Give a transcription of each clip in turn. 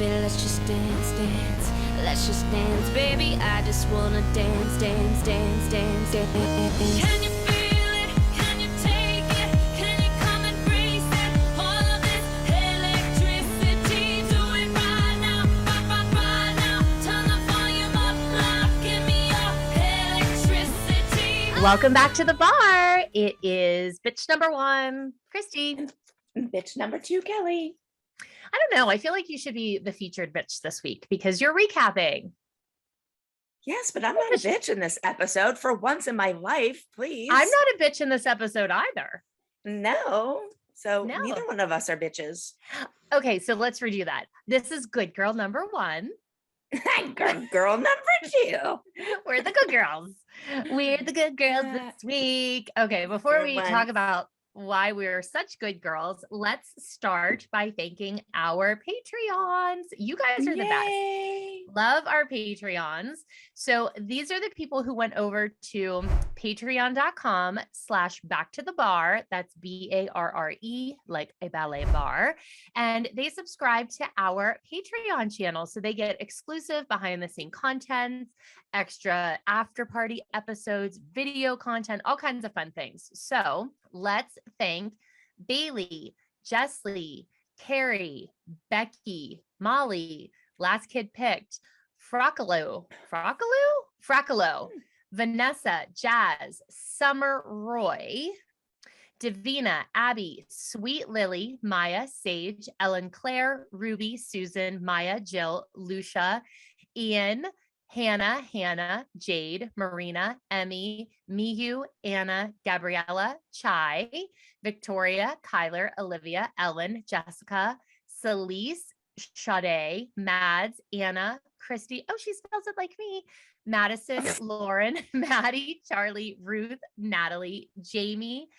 baby, let's just dance, dance. Let's just dance, baby. I just wanna dance, dance, dance, dance, dance. Can you feel it? Can you take it? Can you come and brace it? All of this electricity, do it right now, right now. Turn the volume up loud, give me your electricity. Welcome back to the bar. It is bitch number 1, Christy. And bitch number 2, Kelly. I don't know. I feel like you should be the featured bitch this week because you're recapping. Yes, but I'm not a bitch in this episode for once in my life, please. I'm not a bitch in this episode either. No. So neither one of us are bitches. Okay, so let's redo that. This is good girl number 1. Good girl number 2. We're the good girls. We're the good girls this week. Okay, before we talk about why we're such good girls, let's start by thanking our Patreons. You guys are the best. Love our Patreons. So these are the people who went over to patreon.com/backtothebar. That's BARRE, like a ballet bar. And they subscribe to our Patreon channel. So they get exclusive behind the scene content, extra after party episodes, video content, all kinds of fun things. So let's thank Bailey, Jessley, Carrie, Becky, Molly, Last Kid Picked, Fracalo, Vanessa, Jazz, Summer Roy, Davina, Abby, Sweet Lily, Maya, Sage, Ellen Claire, Ruby, Susan, Maya, Jill, Lucia, Ian, Hannah, Jade, Marina, Emmy, Miyu, Anna, Gabriella, Chai, Victoria, Kyler, Olivia, Ellen, Jessica, Celise, Sade, Mads, Anna, Christy. Oh, she spells it like me. Madison, Lauren, Maddie, Charlie, Ruth, Natalie, Jamie,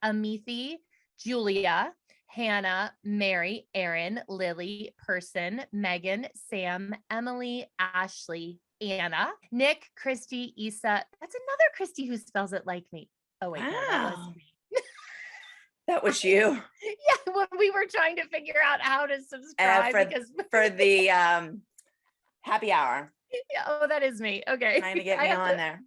Amithi, Julia, Hannah, Mary, Aaron, Lily, Person, Megan, Sam, Emily, Ashley, Anna, Nick, Christy, Issa. That's another Christy who spells it like me. Oh, wait, no, that was me. That was you. Yeah, when we were trying to figure out how to subscribe for the happy hour. Yeah, oh, that is me. Okay. Trying to get me on there.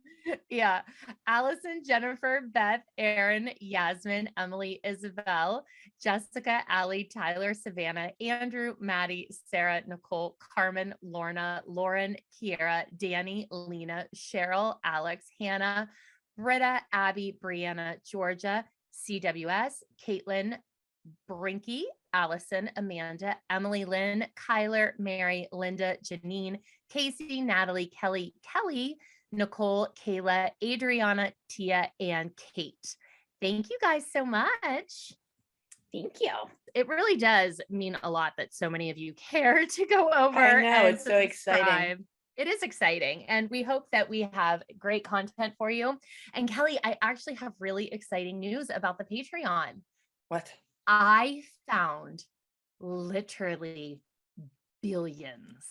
Yeah. Allison, Jennifer, Beth, Aaron, Yasmin, Emily, Isabel, Jessica, Allie, Tyler, Savannah, Andrew, Maddie, Sarah, Nicole, Carmen, Lorna, Lauren, Kiera, Danny, Lena, Cheryl, Alex, Hannah, Britta, Abby, Brianna, Georgia, CWS, Caitlin, Brinky, Allison, Amanda, Emily Lynn, Kyler, Mary, Linda, Janine, Casey, Natalie, Kelly, Nicole, Kayla, Adriana, Tia, and Kate. Thank you guys so much. Thank you. It really does mean a lot that so many of you care to go over. I know, and it's so exciting. It is exciting. And we hope that we have great content for you. And Kelly, I actually have really exciting news about the Patreon. What? I found literally billions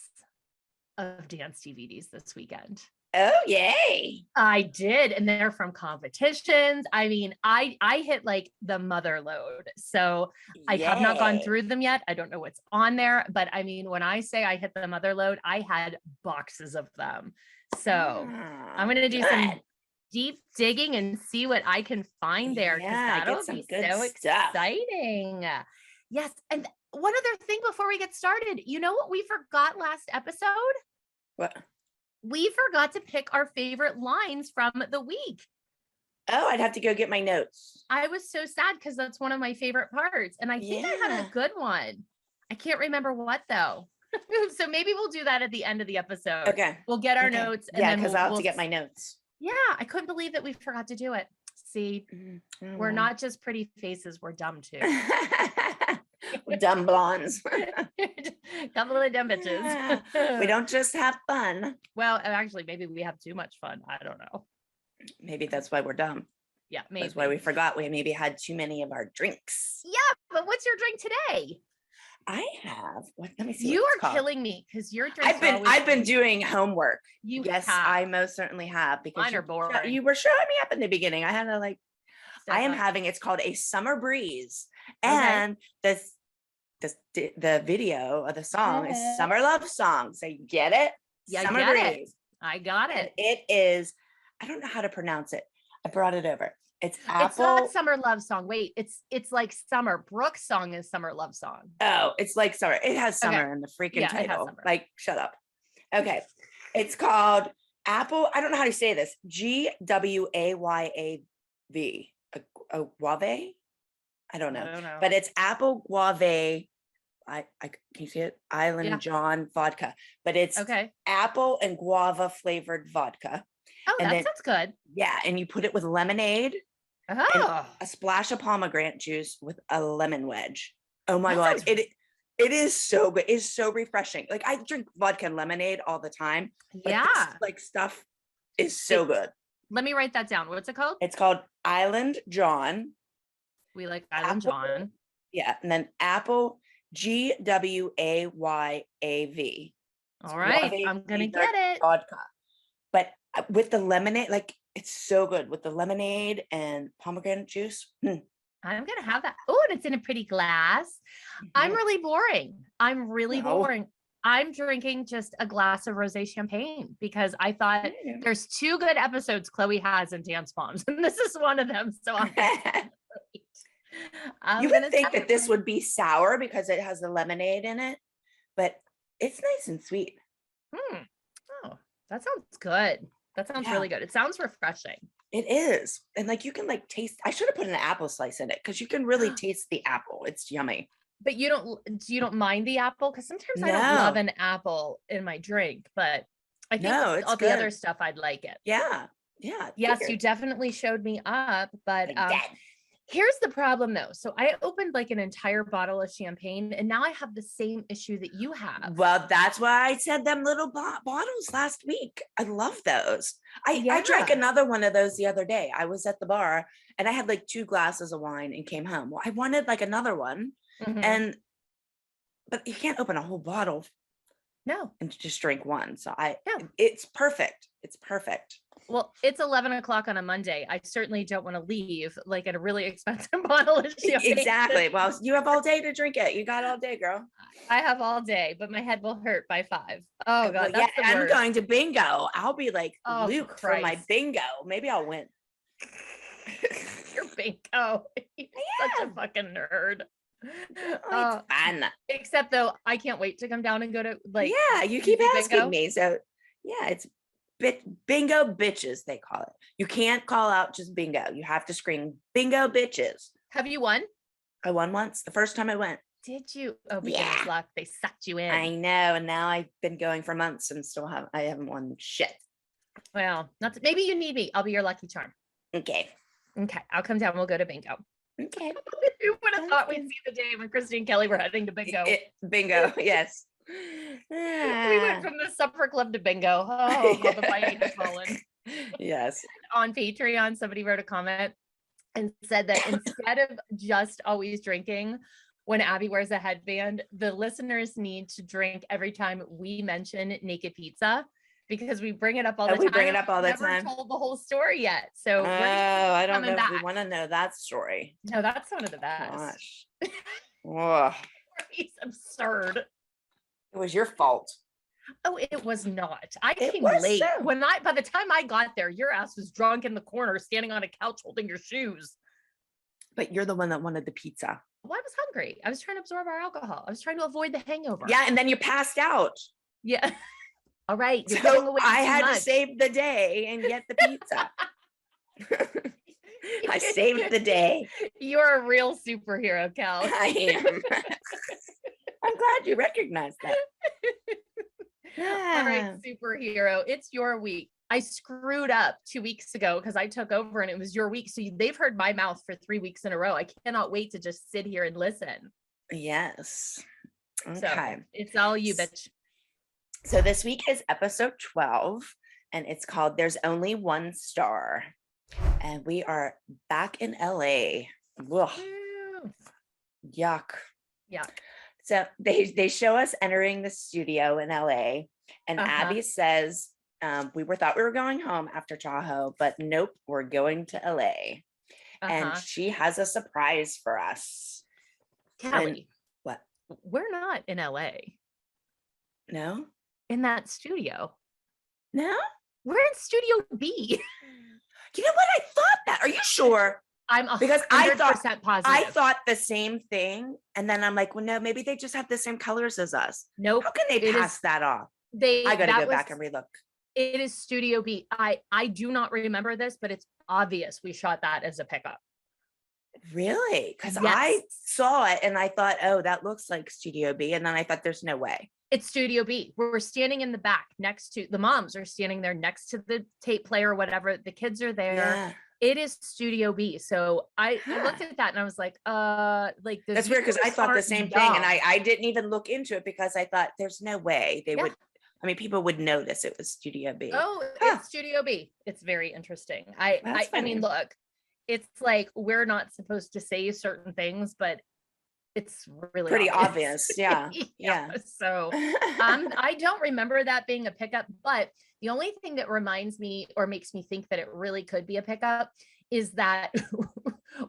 of dance DVDs this weekend. Oh, yay. I did. And they're from competitions. I mean, I hit like the mother load. So I have not gone through them yet. I don't know what's on there. But I mean, when I say I hit the mother load, I had boxes of them. So I'm going to do some deep digging and see what I can find there. Yeah, that'll be so exciting. Yes. And one other thing before we get started, you know what we forgot last episode? What? We forgot to pick our favorite lines from the week. Oh, I'd have to go get my notes. I was so sad because that's one of my favorite parts. And I think I had a good one. I can't remember what though. So maybe we'll do that at the end of the episode. Okay. We'll get our notes. And then because I'll have to get my notes. Yeah. I couldn't believe that we forgot to do it. See, we're not just pretty faces. We're dumb too. We're dumb blondes. Couple of dumb bitches. We don't just have fun. Well, actually, maybe we have too much fun. I don't know. Maybe that's why we're dumb. Yeah, maybe. That's why we forgot we maybe had too many of our drinks. Yeah, but what's your drink today? I have. Let me see. You are killing me because your drink. I've been doing homework. Yes, I most certainly have because mine are boring. You were showing me up in the beginning. I had to like. I am having. It's called a summer breeze, and this the video of the song is Yeah. Summer Love Song. So you get it? Yeah, I Summer get it. Breeze. I got And it. it is, I don't know how to pronounce it. I brought it over. It's It's apple. not Summer Love Song. Wait, it's like Summer. Brooke's song is Summer Love Song. Oh, it's like summer. It has summer Okay. in the freaking Yeah, it has title. summer. Like, shut up. Okay. It's called Apple. I don't know how to say this. Gwayav. A guave? I don't know. I don't know. But it's apple guave. I can you see it? Island Yeah. John vodka. But it's Okay. apple and guava flavored vodka. Oh, And that then- sounds good. Yeah. And you put it with lemonade, Oh, a splash of pomegranate juice with a lemon wedge. Oh my That God. sounds- It is so good. It's so refreshing. Like I drink vodka and lemonade all the time. But yeah. this, like stuff is so good. Let me write that down. What's it called? It's called Island John. We like Island Apple. John. Yeah. And then apple Gwayav. All right. Guave I'm gonna flavored get it. vodka. But with the lemonade, like it's so good with the lemonade and pomegranate juice. I'm gonna have that. Oh, and it's in a pretty glass. I'm Mhm. really boring. I'm really No. boring. I'm drinking just a glass of rosé champagne because I thought Yeah. there's 2 good episodes Chloe has in Dance Moms, and this is one of them. So I'm You gonna would think that this celebrate. would be sour because it has the lemonade in it, but it's nice and sweet. Oh, that sounds good. That sounds Yeah. really good. It sounds refreshing. It is. And like you can like taste, I should have put an apple slice in it because you can really taste the apple. It's yummy. But you don't mind the apple? Because sometimes I don't love No. an apple in my drink, but I think No, with it's all the other good. stuff I'd like it. Yeah. Yeah. Yes, figured. you definitely showed me up, but Like that. here's the problem though. So I opened like an entire bottle of champagne and now I have the same issue that you have. Well, that's why I said them little bottles last week. I love those. I drank Yeah. another one of those the other day. I was at the bar and I had like 2 glasses of wine and came home. Well, I wanted like another one, Mhm. but you can't open a whole bottle No. and just drink one. So No. it's perfect. It's perfect. Well, it's 11 o'clock on a Monday. I certainly don't want to leave like at a really expensive bottle of champagne. Exactly. Well, you have all day to drink it. You got all day, girl. I have all day, but my head will hurt by 5. Oh God, Well, that's the I'm worst. going to bingo. I'll be like Oh, Luke for my Christ. bingo. Maybe I'll win. You're bingo. You're such a am. fucking nerd. Oh, it's fun. Except though, I can't wait to come down and go to like. Yeah, you keep do asking bingo. me. So yeah, it's bingo bitches, they call it. You can't call out just bingo. You have to scream bingo bitches. Have you won? I won once, the first time I went. Did you? Oh, beginner's Yeah. luck. They sucked you in. I know, and now I've been going for months and still I haven't won shit. Well, maybe you need me. I'll be your lucky charm. Okay. Okay, I'll come down. We'll go to bingo. Okay. Who would have Sounds thought we'd good. see the day when Christi and Kelly were heading to bingo? Bingo, yes. We went from the supper club to bingo. Oh, the bite has fallen. Yes. On Patreon, somebody wrote a comment and said that instead of just always drinking when Abby wears a headband, the listeners need to drink every time we mention naked pizza because we bring it up all the time. We bring it up all the Never time. told the whole story yet. So Oh, we're I don't coming know if we back. want to know that story. No, that's one of the best. Gosh. Ugh. It's absurd. It was your fault. Oh, it was not. I It came was late. so. By the time I got there, your ass was drunk in the corner, standing on a couch holding your shoes. But you're the one that wanted the pizza. Well, I was hungry. I was trying to absorb our alcohol. I was trying to avoid the hangover. Yeah, and then you passed out. Yeah. All right. You're giving So away I too had much. to save the day and get the pizza. I saved the day. You're a real superhero, Cal. I am. I'm glad you recognized that. All right, superhero. It's your week. I screwed up 2 weeks ago because I took over and it was your week. So they've heard my mouth for 3 weeks in a row. I cannot wait to just sit here and listen. Yes. Okay. So it's all you, bitch. So this week is episode 12, and it's called There's Only One Star. And we are back in LA. Ugh, Woo. yuck. Yeah. So they show us entering the studio in LA, and Abby says, we thought we were going home after Tahoe, but nope, we're going to LA. And she has a surprise for us. Kelly. What? we're not in LA No, in that studio. no. We're in Studio B. You know what? I thought that. Are you sure? I'm Because 100% positive. I thought the same thing. And then I'm like, well, no, maybe they just have the same colors as us. Nope. How can they pass that off? I got to go back and relook. It is Studio B. I do not remember this, but it's obvious we shot that as a pickup. Really? Because Yes. I saw it and I thought, oh, that looks like Studio B. And then I thought, there's no way. It's Studio B. We're standing in the back next to the moms are standing there next to the tape player or whatever. The kids are there. Yeah. It is Studio B. So I looked at that and I was like, like that's weird because I thought the same thing. And I didn't even look into it because I thought there's no way they would. I mean, people would notice it was Studio B. Oh, it's Studio B. It's very interesting. I mean, look, it's like we're not supposed to say certain things, but it's really pretty obvious. Yeah. Yeah. So I don't remember that being a pickup, but the only thing that reminds me or makes me think that it really could be a pickup is that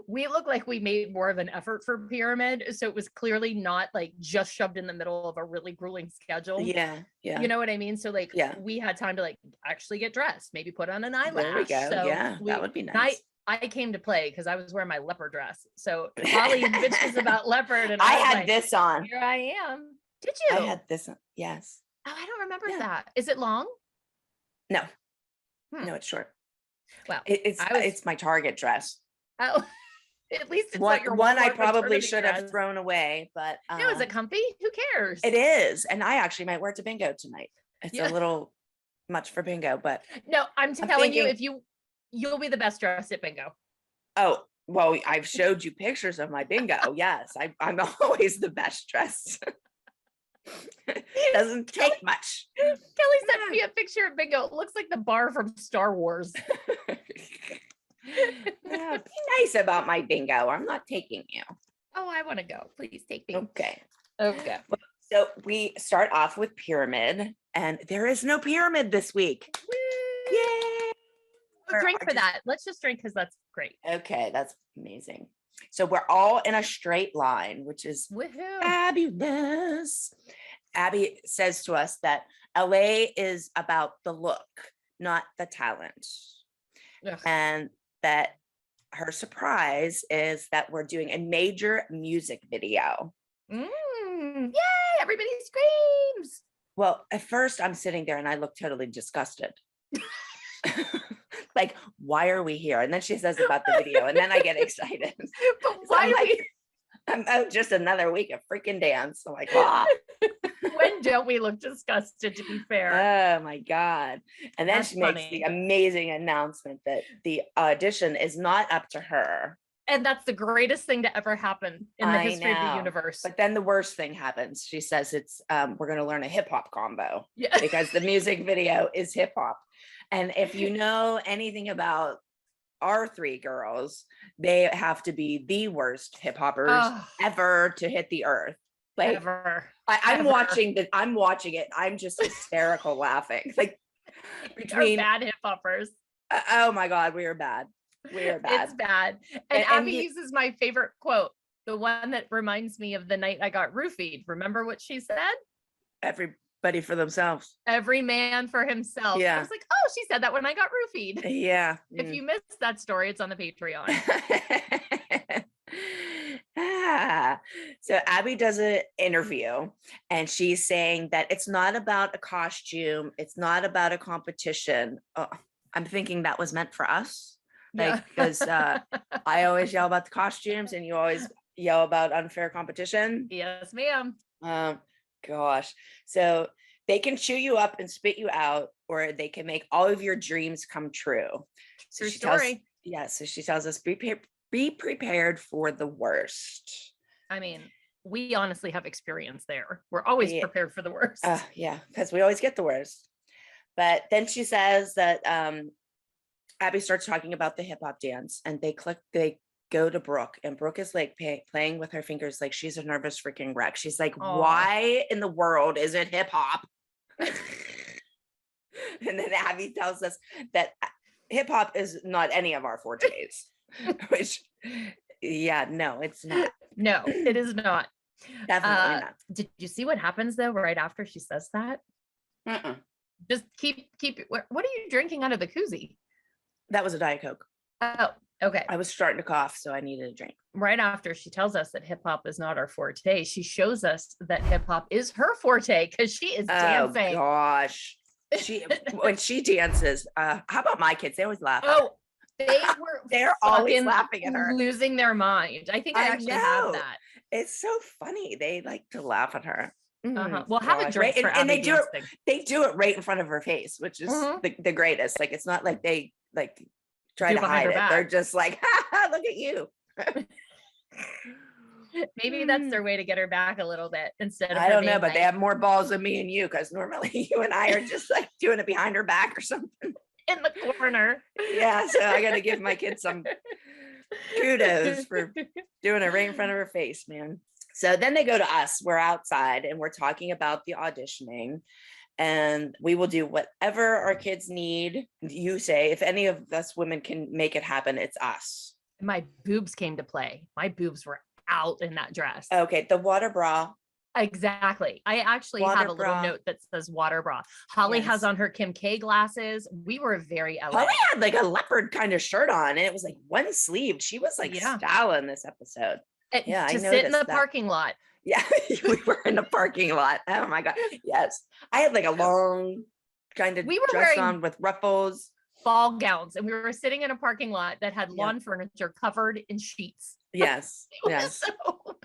we look like we made more of an effort for Pyramid. So it was clearly not like just shoved in the middle of a really grueling schedule. Yeah. Yeah. You know what I mean? So like, we had time to like actually get dressed, maybe put on an eyelash. There we go. So yeah. That would be nice. I came to play because I was wearing my leopard dress. So Holly bitches about leopard, and I had this on. Here I am. Did you? I had this on. Yes. Oh, I don't remember that. Is it long? No. No, it's short. Well, it's my Target dress. Oh, at least it's one I probably should have thrown away, but is it comfy? Who cares? It is, and I actually might wear it to bingo tonight. It's a little much for bingo, but no, I'm telling you, if you'll be the best dressed at bingo. Oh, well, I've showed you pictures of my bingo. Yes, I'm always the best dressed. Doesn't take much. Kelly sent me a picture of bingo. It looks like the bar from Star Wars. Be nice about my bingo. I'm not taking you. Oh, I want to go. Please take me. Okay. Okay. So we start off with Pyramid, and there is no Pyramid this week. Woo! Yay! Drink for that. Let's just drink because that's great. Okay, that's amazing. So we're all in a straight line, which is fabulous. Abby says to us that LA is about the look, not the talent. Ugh. And that her surprise is that we're doing a major music video. Yay! Everybody screams. Well, at first I'm sitting there and I look totally disgusted. Like, why are we here? And then she says about the video, and then I get excited. But why are we? I'm just another week of freaking dance. I'm like, ah. When don't we look disgusted, to be fair? Oh my God. And then she makes the amazing announcement that the audition is not up to her. And that's the greatest thing to ever happen in the history of the universe. But then the worst thing happens. She says it's we're going to learn a hip hop combo because the music video is hip hop. And if you know anything about our three girls, they have to be the worst hip hoppers ever to hit the earth. Like ever. I'm watching it. I'm just hysterical laughing. Like between bad hip hoppers. Oh my God, we are bad. We are bad. It's bad. And Abby uses my favorite quote, the one that reminds me of the night I got roofied. Remember what she said? Everybody for themselves. Every man for himself. Yeah. I was like, oh, she said that when I got roofied. Yeah. If you missed that story, it's on the Patreon. So Abby does an interview and she's saying that it's not about a costume. It's not about a competition. Oh, I'm thinking that was meant for us. Like, because I always yell about the costumes and you always yell about unfair competition. Yes, ma'am. Gosh. So they can chew you up and spit you out, or they can make all of your dreams come true. So True story. So she tells us, be prepared for the worst. I mean, we honestly have experience there. We're always prepared for the worst. Yeah, because we always get the worst. But then she says that Abby starts talking about the hip hop dance, and they go to Brooke, and Brooke is like playing with her fingers like she's a nervous freaking wreck. She's like, why in the world is it hip hop? And then Abby tells us that hip hop is not any of our fortes, which, no, it's not. No, it is not. Definitely not. Did you see what happens though right after she says that? Mm-mm. Just keep. What are you drinking out of the koozie? That was a Diet Coke. Oh, okay. I was starting to cough, so I needed a drink. Right after she tells us that hip hop is not our forte, she shows us that hip hop is her forte because she is dancing. Oh gosh. When she dances, how about my kids? They always laugh. Oh, they're always laughing at her. losing their mind. I think I actually have that. It's so funny. They like to laugh at her. Well, have a drink right? for and Abby they dancing. do it right in front of her face, which is the greatest. Like, it's not like they like try to hide it. They're just like, ha, ha, look at you. Maybe that's their way to get her back a little bit instead of I don't know, but like, they have more balls than me and you, because normally you and I are just like doing it behind her back or something in the corner. Yeah, so I got to give my kids some kudos for doing it right in front of her face, man. So then they go to us. We're outside and we're talking about the auditioning, and we will do whatever our kids need. You say, if any of us women can make it happen, it's us. My boobs came to play. My boobs were out in that dress. Okay, the water bra. Exactly. I actually have a little note that says water bra. Holly has on her Kim K glasses. We were very LA. Holly had like a leopard kind of shirt on, and it was like one sleeved. She was like style in this episode. To sit in the parking lot. Yeah, we were in the parking lot. Oh my God. Yes. I had like a long kind of dress on with ruffles. Ball gowns, and we were sitting in a parking lot that had lawn furniture covered in sheets. Yes. It was so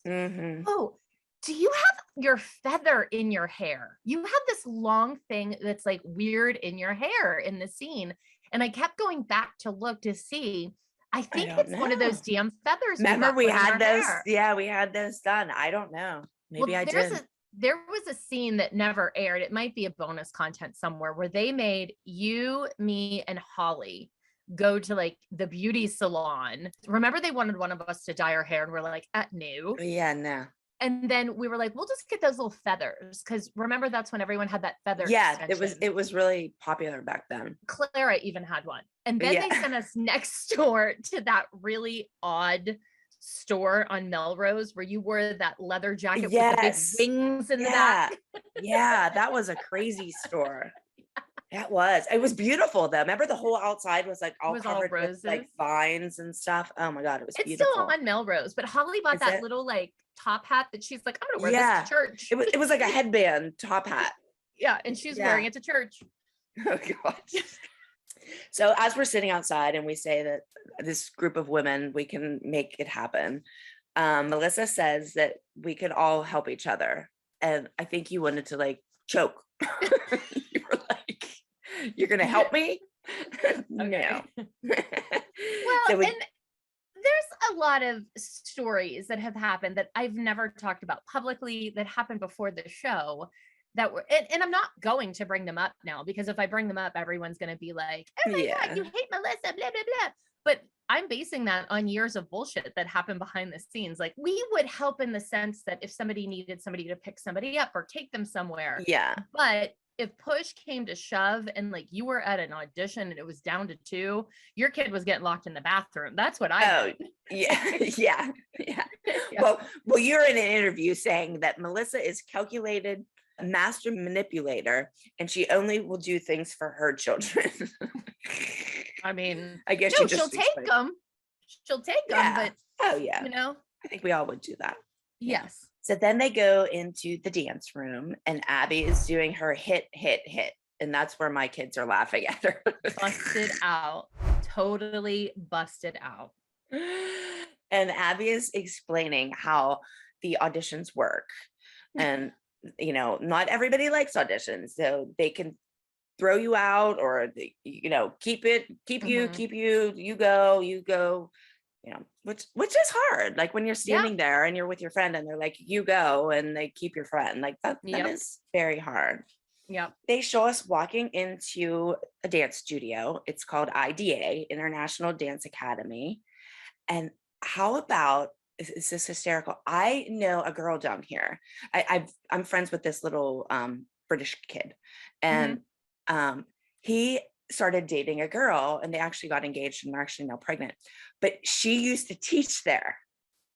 bad. Oh, do you have your feather in your hair? You have this long thing that's like weird in your hair in the scene. And I kept going back to look to see. I think it's one of those damn feathers. Remember we had those? Yeah, we had those done. I don't know. Maybe I did. There was a scene that never aired. It might be a bonus content somewhere where they made you, me, and Holly go to like the beauty salon. Remember they wanted one of us to dye our hair and we're like, no. Yeah, no. And then we were like, we'll just get those little feathers. Cause remember that's when everyone had that feather. Yeah, extension. it was really popular back then. Clara even had one. And then they sent us next door to that really odd store on Melrose where you wore that leather jacket with the big wings in the back. Yeah, that was a crazy store. It was beautiful though. Remember the whole outside was like all covered with like vines and stuff. Oh my God, it was beautiful. It's still on Melrose, but Holly bought that little like top hat that she's like, I'm gonna wear this to church. It was like a headband top hat. Yeah, and she's wearing it to church. Oh gosh. So as we're sitting outside and we say that this group of women, we can make it happen. Melissa says that we can all help each other. And I think you wanted to like choke. You were like, you're going to help me? No. Well, and there's a lot of stories that have happened that I've never talked about publicly that happened before the show that were, and I'm not going to bring them up now, because if I bring them up, everyone's going to be like, oh my God, you hate Melissa, blah, blah, blah. But I'm basing that on years of bullshit that happened behind the scenes. Like, we would help in the sense that if somebody needed somebody to pick somebody up or take them somewhere. Yeah. But if push came to shove and like you were at an audition and it was down to 2, your kid was getting locked in the bathroom. That's what I yeah. Well, you're in an interview saying that Melissa is calculated, a master manipulator, and she only will do things for her children. I mean, I guess she'll take them. She'll take them, but you know, I think we all would do that. Yes. So then they go into the dance room and Abby is doing her hit. And that's where my kids are laughing at her. Busted out. Totally busted out. And Abby is explaining how the auditions work. And, you know, not everybody likes auditions. So they can throw you out or, you know, keep you, you go, you know, which is hard. Like when you're standing there and you're with your friend and they're like, you go, and they keep your friend, like that is very hard. Yeah. They show us walking into a dance studio. It's called IDA, International Dance Academy. And how about, is this hysterical? I know a girl down here. I'm friends with this little British kid, and he started dating a girl and they actually got engaged and they're actually now pregnant, but she used to teach there.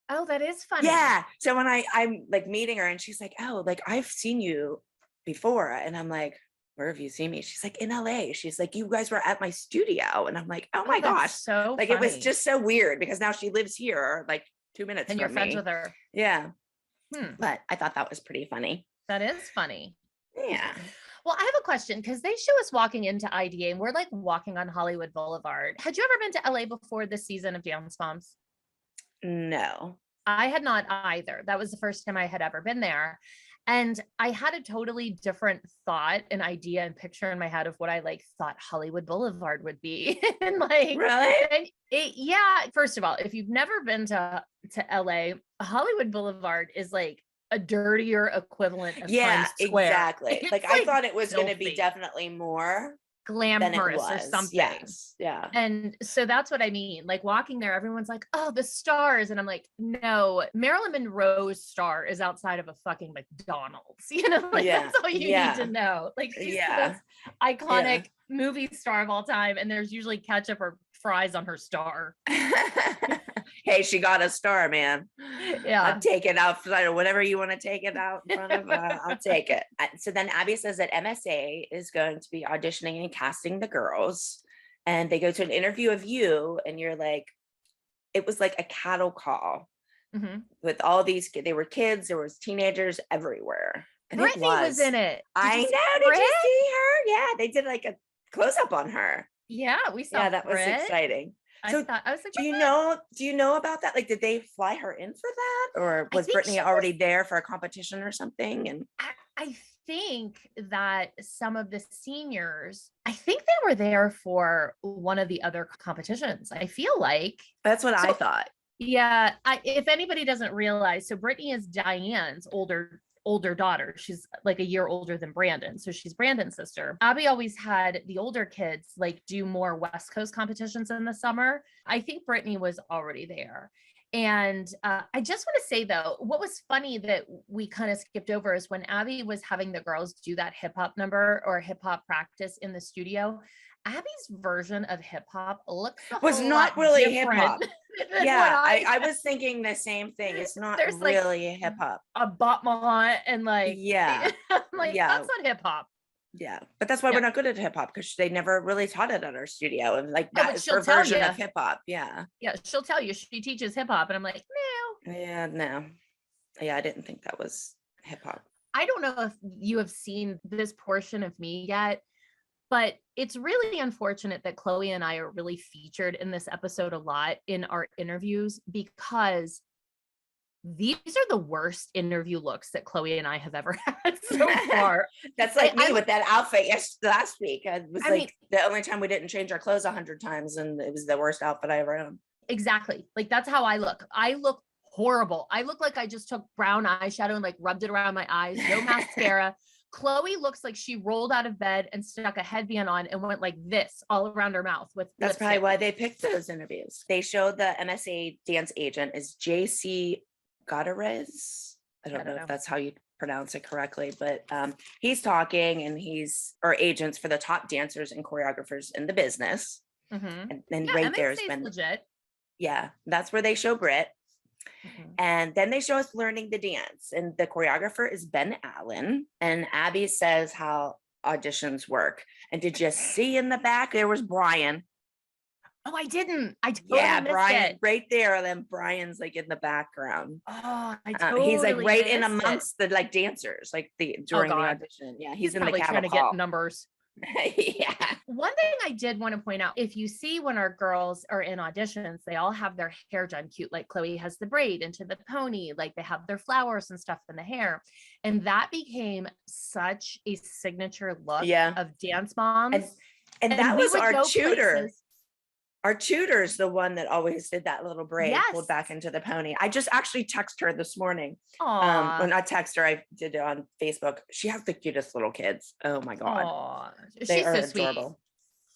Oh, that is funny. Yeah. So when I'm like meeting her and she's like, oh, like I've seen you before. And I'm like, where have you seen me? She's like, in LA. She's like, you guys were at my studio. And I'm like, oh my that's gosh. so Like funny. it was just so weird because now she lives here, like 2 minutes and from you're friends me. with her. Yeah. Hmm. But I thought that was pretty funny. That is funny. Yeah. Well, I have a question because they show us walking into IDA and we're like walking on Hollywood Boulevard. Had you ever been to LA before this season of Dance Moms? No. I had not either. That was the first time I had ever been there. And I had a totally different thought, an idea and picture in my head of what I like thought Hollywood Boulevard would be. And like, Really? and yeah, first of all, if you've never been to LA, Hollywood Boulevard is like a dirtier equivalent of Yeah, Times Square. exactly. It's Like I thought it was going to be filthy, definitely more than it glamorous or was. something. Yes. Yeah. And so that's what I mean. Like walking there, everyone's like, oh, the stars. And I'm like, no, Marilyn Monroe's star is outside of a fucking McDonald's. You know, like Yeah, that's all you yeah. need to know. Like she's Yeah. the most iconic movie star of all time. And there's usually ketchup or fries on her star. Hey, she got a star, man. Yeah. I'll take it out, whatever you want to take it out in front of, I'll take it. So then Abby says that MSA is going to be auditioning and casting the girls. And they go to an interview of you, and you're like, it was like a cattle call with all these kids. They were kids, there was teenagers everywhere. And Brittany was in it. I know. Did you see her? Yeah, they did like a close up on her. Yeah, we saw. Yeah, that was exciting. So I was like, do you know about that? Like, did they fly her in for that, or was Brittany already there for a competition or something? And I think that some of the seniors, I think they were there for one of the other competitions. I feel like that's what I thought. Yeah, if anybody doesn't realize, so Brittany is Diane's older daughter. She's like a year older than Brandon. So she's Brandon's sister. Abby always had the older kids like do more West Coast competitions in the summer. I think Brittany was already there. And I just want to say though, what was funny that we kind of skipped over is when Abby was having the girls do that hip hop number or hip hop practice in the studio, Abby's version of hip hop was not really hip hop. Yeah, I was thinking the same thing. It's not really like hip hop. A Batman and like, yeah, like that's not hip hop. Yeah, but that's why we're not good at hip hop, because they never really taught it at our studio, and like that is her version of hip hop. Yeah, she'll tell you she teaches hip hop, and I'm like, no. Yeah, I didn't think that was hip hop. I don't know if you have seen this portion of me yet, but it's really unfortunate that Chloe and I are really featured in this episode a lot in our interviews, because these are the worst interview looks that Chloe and I have ever had so far. That's like me with that outfit last week. It was the only time we didn't change our clothes 100 times, and it was the worst outfit I ever owned. Exactly. Like that's how I look. I look horrible. I look like I just took brown eyeshadow and like rubbed it around my eyes, no mascara. Chloe looks like she rolled out of bed and stuck a headband on and went like this all around her mouth with That's probably why they picked those interviews. They showed the MSA dance agent is JC Gutierrez. I don't know if that's how you pronounce it correctly, but he's talking, and our agents for the top dancers and choreographers in the business. And then right there's been legit. Yeah, that's where they show Britt. And then they show us learning the dance, and the choreographer is Ben Allen, and Abby says how auditions work. And did you see in the back there was Brian? Oh, I didn't. I totally missed Brian it. right there. And then Brian's like in the background. Oh, I totally he's like right in missed amongst the like dancers, like during the audition. Yeah, he's in the cattle trying to call. get numbers. Yeah. One thing I did want to point out, if you see when our girls are in auditions, they all have their hair done cute. Like Chloe has the braid into the pony, like they have their flowers and stuff in the hair. And that became such a signature look of Dance Moms. And that was our tutor. Places. Our tutor's the one that always did that little braid pulled back into the pony. I just actually texted her this morning. When I text her, I did it on Facebook. She has the cutest little kids. Oh my God. She's so adorable.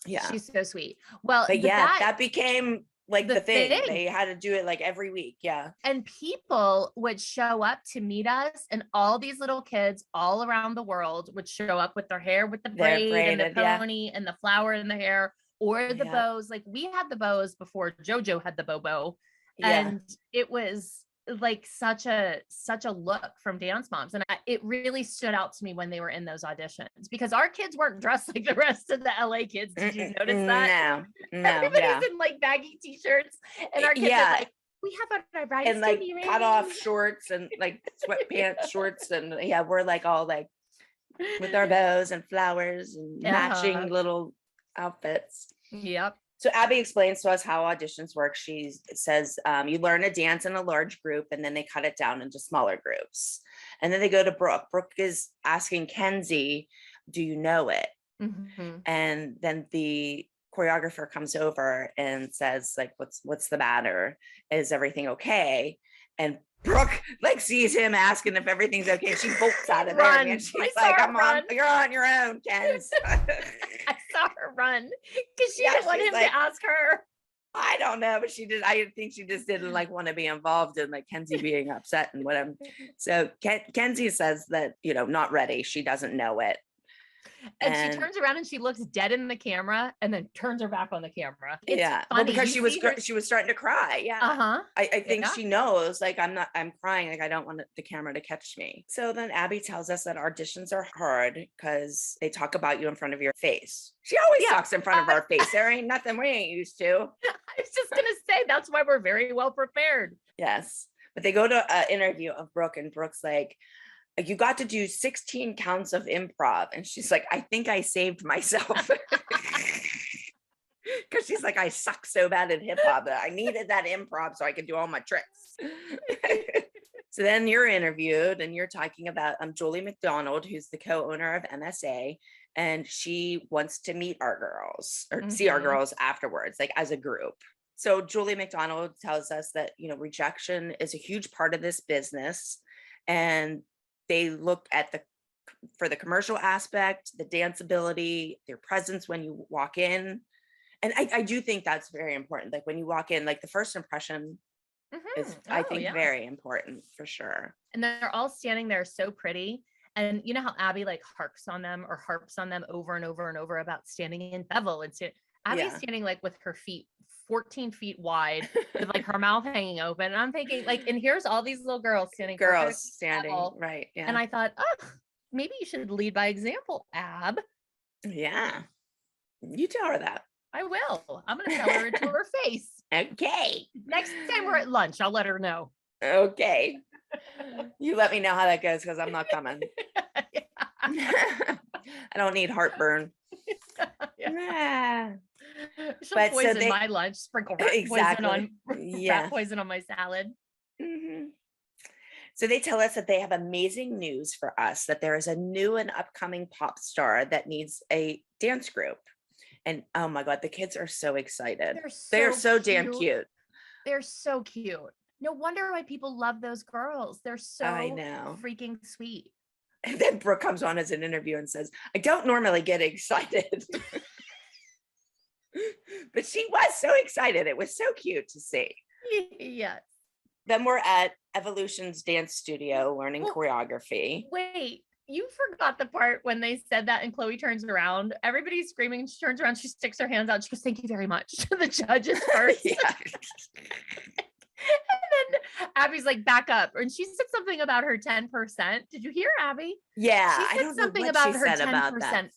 Sweet. Yeah. She's so sweet. Well, but that became like the thing. They had to do it like every week. Yeah. And people would show up to meet us, and all these little kids all around the world would show up with their hair with the braid and the pony and the flower in the hair. Or the bows. Like we had the bows before JoJo had the bow. And it was like such a look from Dance Moms, and it really stood out to me when they were in those auditions, because our kids weren't dressed like the rest of the LA kids. Did you notice that? No, Everybody's yeah. in like baggy t-shirts, and our kids are like, we have our bride and like cut off shorts and like sweatpants shorts, and yeah, we're like all like with our bows and flowers and matching little outfits. Yep. So Abby explains to us how auditions work. She says you learn a dance in a large group, and then they cut it down into smaller groups. And then they go to Brooke. Brooke is asking Kenzie, do you know it? Mm-hmm. And then the choreographer comes over and says, like, what's the matter? Is everything okay? And Brooke like sees him asking if everything's okay. She bolts out of there. And she's like, you're on your own, Kenz. I saw her run because she didn't want him to ask her. I don't know, but I think she just didn't like want to be involved in like Kenzie being upset and whatever. So Kenzie says that, not ready. She doesn't know it. And she turns around and she looks dead in the camera and then turns her back on the camera. It's funny. Well, because she was starting to cry. Yeah. I think she knows, like, I'm crying. Like, I don't want the camera to catch me. So then Abby tells us that auditions are hard because they talk about you in front of your face. She always talks in front of our face. There ain't nothing we ain't used to. I was just going to say, that's why we're very well prepared. Yes. But they go to an interview of Brooke, and Brooke's like, you got to do 16 counts of improv. And she's like, I think I saved myself. Because she's like, I suck so bad at hip hop that I needed that improv so I could do all my tricks. So then you're interviewed, and you're talking about Julie McDonald, who's the co-owner of MSA. And she wants to meet our girls or see our girls afterwards, like as a group. So Julie McDonald tells us that, rejection is a huge part of this business. And they look at for the commercial aspect, the danceability, their presence when you walk in. And I do think that's very important. Like when you walk in, like the first impression is, I think, very important for sure. And they're all standing there so pretty. And you know how Abby like harps on them over and over and over about standing in bevel. And Abby's standing like with her feet 14 feet wide with like her mouth hanging open. And I'm thinking like, and here's all these little girls standing. Right. Yeah. And I thought, maybe you should lead by example, Ab. Yeah. You tell her that. I will. I'm going to tell her to her face. Okay. Next time we're at lunch, I'll let her know. Okay. You let me know how that goes, because I'm not coming. I don't need heartburn. She'll poison my lunch, sprinkle rat poison on my salad. So they tell us that they have amazing news for us, that there is a new and upcoming pop star that needs a dance group. And oh my God, the kids are so excited. They're so damn cute. They're so cute. No wonder why people love those girls. They're so freaking sweet. And then Brooke comes on as an interview and says, I don't normally get excited. But she was so excited. It was so cute to see. Yes. Then we're at Evolution's dance studio learning choreography. Wait, you forgot the part when they said that and Chloe turns around. Everybody's screaming. She turns around. She sticks her hands out. She goes, thank you very much to the judges first. And then Abby's like, back up. And she said something about her 10%. Did you hear Abby? Yeah. She said something about her 10%.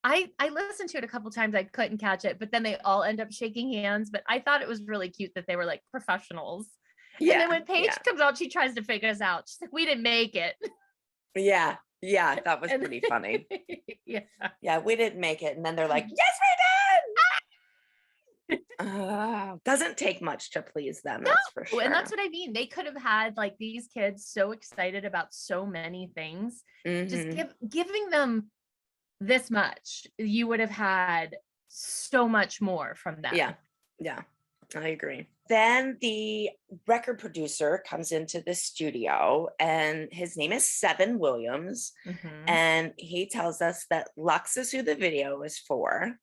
I listened to it a couple times. I couldn't catch it, but then they all end up shaking hands. But I thought it was really cute that they were like professionals. Yeah. And then when Paige comes out, she tries to fake us out. She's like, we didn't make it. Yeah. Yeah. That was pretty funny. Yeah. We didn't make it. And then they're like, yes, we did. Doesn't take much to please them. That's for sure. And that's what I mean. They could have had like these kids so excited about so many things. Just giving them this much, you would have had so much more from them. Yeah, I agree. Then the record producer comes into the studio, and his name is Seven Williams. And he tells us that Lux is who the video is for.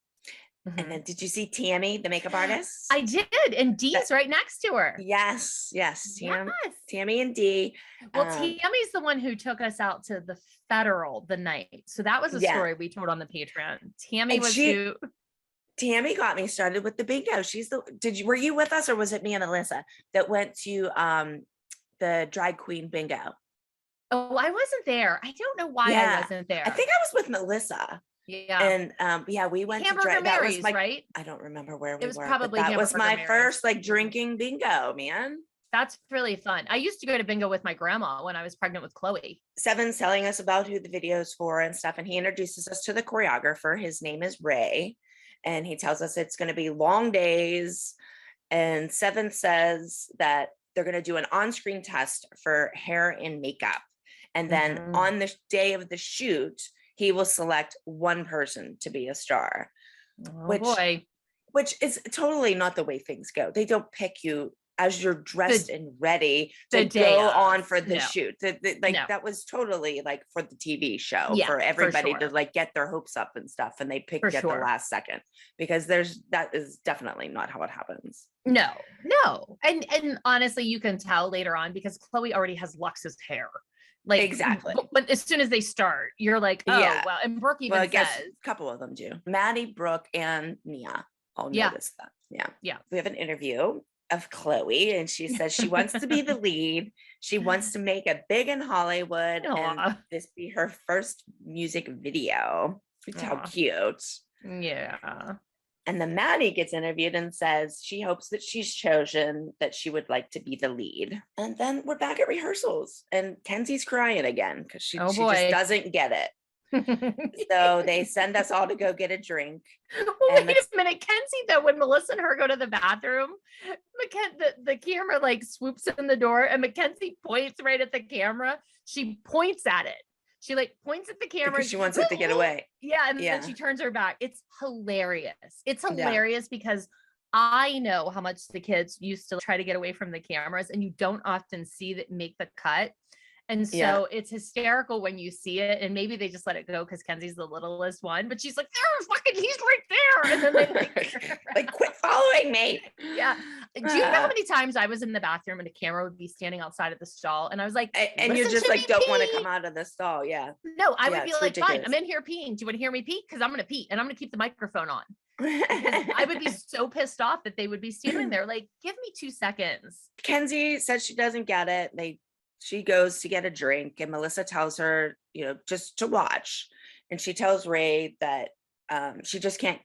And then did you see Tammy, the makeup artist? I did. And Dee's right next to her. Yes. Tammy and Dee. Well, Tammy's the one who took us out to the Federal the night. So that was a story we told on the Patreon. Tammy got me started with the bingo. Were you with us, or was it me and Alyssa that went to the drag queen bingo. Oh, I wasn't there. I don't know why I wasn't there. I think I was with Melissa. Yeah. And we went Hamburger to drag. That was Mary's, right? I don't remember where we It was were, probably but that was Hamburger my Mary's. first like drinking bingo, man. That's really fun. I used to go to bingo with my grandma when I was pregnant with Chloe. Seven's telling us about who the video's for and stuff, and he introduces us to the choreographer. His name is Ray, and he tells us it's going to be long days. And Seven says that they're going to do an on-screen test for hair and makeup. And then on the day of the shoot, he will select one person to be a star. Oh boy. Which is totally not the way things go. They don't pick you as you're dressed and ready to go on for the shoot. That was totally like for the TV show, for everybody to like get their hopes up and stuff, and they pick at the last second, because that is definitely not how it happens. No. And honestly, you can tell later on because Chloe already has Lux's hair. Like exactly. But as soon as they start, you're like, oh, well, and Brooke even says. A couple of them do. Maddie, Brooke, and Nia all notice that. Yeah. We have an interview of Chloe, and she says she wants to be the lead. She wants to make it big in Hollywood and this be her first music video. How cute. Yeah. And then Maddie gets interviewed and says she hopes that she's chosen, that she would like to be the lead. And then we're back at rehearsals, and Kenzie's crying again because she just doesn't get it. So they send us all to go get a drink. Well, wait a minute, Kenzie, though, when Melissa and her go to the bathroom, the camera like swoops in the door, and Mackenzie points right at the camera. She points at it. She like points at the camera because she wants it to get away. Yeah, and then she turns her back. It's hilarious. It's hilarious because I know how much the kids used to try to get away from the cameras, and you don't often see that make the cut. And so it's hysterical when you see it, and maybe they just let it go because Kenzie's the littlest one, but she's like, he's right there. And then they like, quit following me. Yeah. Do you know how many times I was in the bathroom and a camera would be standing outside of the stall, and I was like, and you just like don't want to come out of the stall. Yeah. No, I would be like, ridiculous. Fine, I'm in here peeing. Do you want to hear me pee? Because I'm going to pee, and I'm going to keep the microphone on. I would be so pissed off that they would be standing there like, give me 2 seconds. Kenzie says she doesn't get it. She goes to get a drink, and Melissa tells her, just to watch. And she tells Ray that she just can't,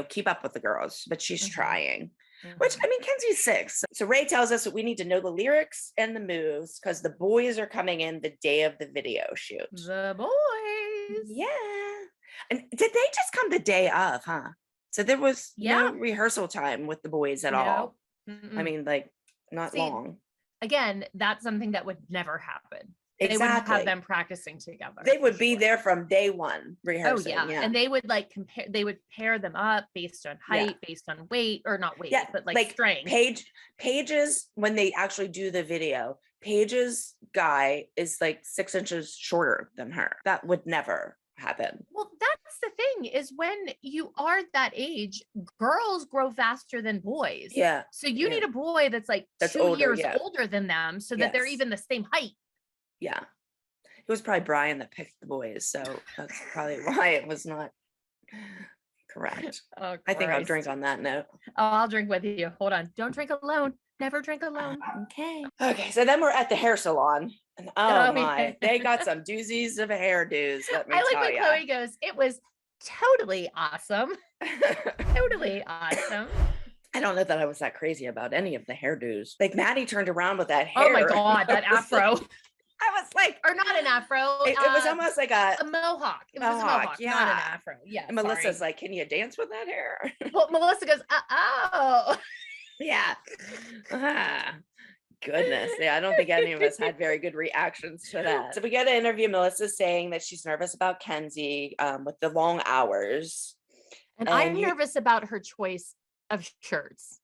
keep up with the girls, but she's trying. Which, I mean, Kenzie's 6. So Ray tells us that we need to know the lyrics and the moves because the boys are coming in the day of the video shoot. The boys. Yeah. And did they just come the day of, huh? So there was no rehearsal time with the boys at all. I mean, like, not long. Again, that's something that would never happen. Exactly. They wouldn't have them practicing together. They would be there from day one rehearsing. Oh yeah. And they would like compare, they would pair them up based on height, based on weight, or not weight, but like strength. Paige's, when they actually do the video, Paige's guy is like 6 inches shorter than her. That would never happen. Well, that's the thing, is when you are that age, girls grow faster than boys. Yeah. So you need a boy that's like 2 years older than them so that they're even the same height. Yeah. It was probably Brian that picked the boys, so that's probably why it was not correct. Oh, I think I'll drink on that note. Oh, I'll drink with you. Hold on. Don't drink alone. Never drink alone. Okay. So then we're at the hair salon. And oh my, they got some doozies of hairdos. Let me tell you. I like when Chloe goes, it was totally awesome. Totally awesome. I don't know that I was that crazy about any of the hairdos. Like Maddie turned around with that hair. Oh my God, that afro. I was like, or not an afro. It was almost like a mohawk. It was a mohawk, not an afro. Yeah. And Melissa's like, can you dance with that hair? Well, Melissa goes, oh. Yeah. Goodness. Yeah, I don't think any of us had very good reactions to that. So we get an interview. Melissa's saying that she's nervous about Kenzie with the long hours. And I'm nervous about her choice of shirts.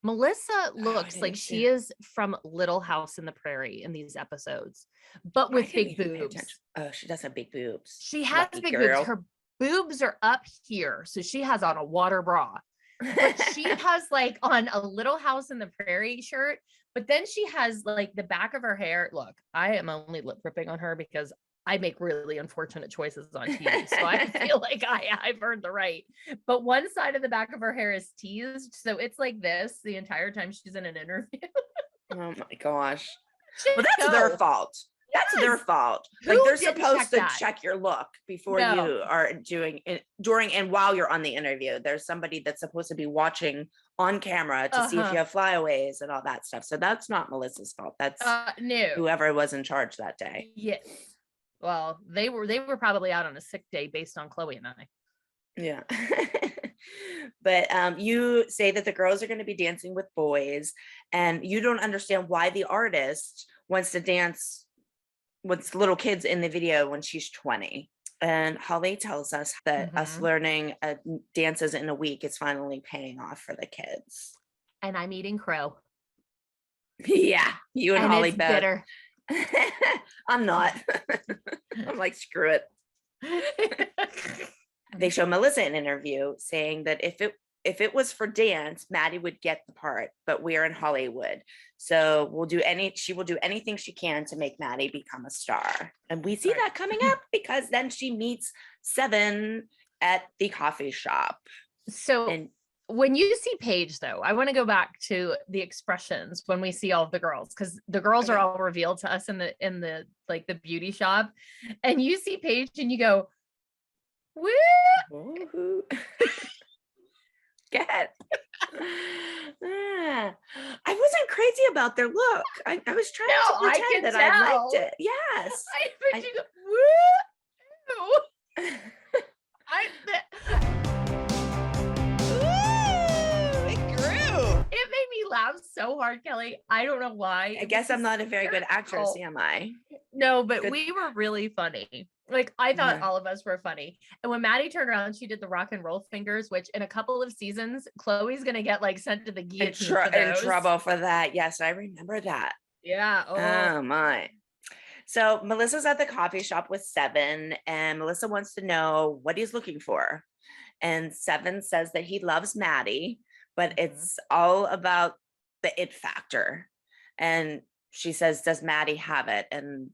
Melissa looks like she is from Little House in the Prairie in these episodes, but with big boobs. Oh, she does have big boobs. She has big boobs. Her boobs are up here. So she has on a water bra. But she has like on a Little House in the Prairie shirt, but then she has like the back of her hair. Look, I am only lip ripping on her because I make really unfortunate choices on TV. So I feel like I've earned the right. But one side of the back of her hair is teased. So it's like this the entire time she's in an interview. Oh my gosh. Well, that's their fault. That's their fault. Like Who they're didn't supposed to that? check your look before No. you are doing it during and while you're on the interview. There's somebody that's supposed to be watching on camera to see if you have flyaways and all that stuff. So that's not Melissa's fault. That's No. whoever was in charge that day. Yes. Well, they were probably out on a sick day based on Chloe and I. Yeah. But you say that the girls are going to be dancing with boys, and you don't understand why the artist wants to dance with little kids in the video when she's 20. And Holly tells us that us learning dances in a week is finally paying off for the kids. And I'm eating crow. Yeah, you and Holly it's both. bitter. I'm not. I'm like, screw it. They show Melissa an interview saying that if it was for dance, Maddie would get the part, but we're in Hollywood. So she will do anything she can to make Maddie become a star. And we see that coming up because then she meets Seven at the coffee shop. So when you see Paige, though, I want to go back to the expressions when we see all of the girls, because the girls are all revealed to us in the like the beauty shop, and you see Paige and you go, woo. Go ahead. I wasn't crazy about their look. I was trying to pretend that I liked it. Yes. Woo. It grew. It made me laugh so hard, Kelly. I don't know why. I guess I'm not a very good actress, am I? No, but we were really funny. Like, I thought all of us were funny. And when Maddie turned around, she did the rock and roll fingers, which in a couple of seasons, Chloe's going to get like sent to the guillotine in trouble for that. Yes, I remember that. Yeah. Oh my. So Melissa's at the coffee shop with Seven, and Melissa wants to know what he's looking for. And Seven says that he loves Maddie, but it's all about the it factor. And she says, does Maddie have it? And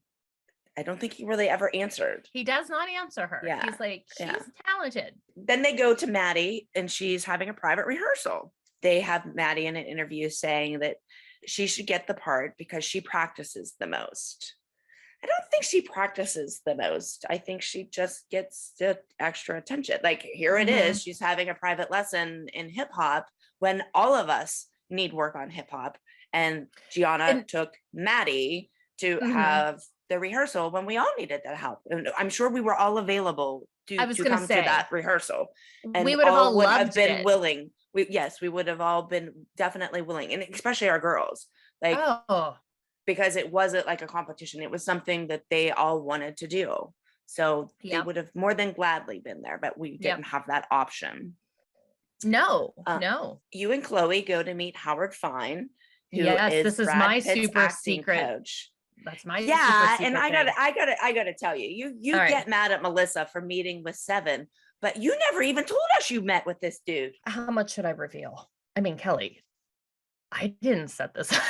I don't think he really ever answered. He does not answer her. Yeah. He's like, she's talented. Then they go to Maddie, and she's having a private rehearsal. They have Maddie in an interview saying that she should get the part because she practices the most. I don't think she practices the most. I think she just gets the extra attention. Like, here it is. She's having a private lesson in hip hop when all of us need work on hip hop. And Gianna took Maddie to have the rehearsal when we all needed that help. And I'm sure we were all available to come to that rehersral. And we would have all would loved have been it. willing. We would have all been definitely willing, and especially our girls. Like, because it wasn't like a competition. It was something that they all wanted to do. So they would have more than gladly been there, but we didn't have that option. No. You and Chloe go to meet Howard Fine, who this is Brad my Pitt's super secret coach. That's my and I gotta tell you, you get mad at Melissa for meeting with Seven, but you never even told us you met with this dude. How much should I reveal? I mean, Kelly, I didn't set this up.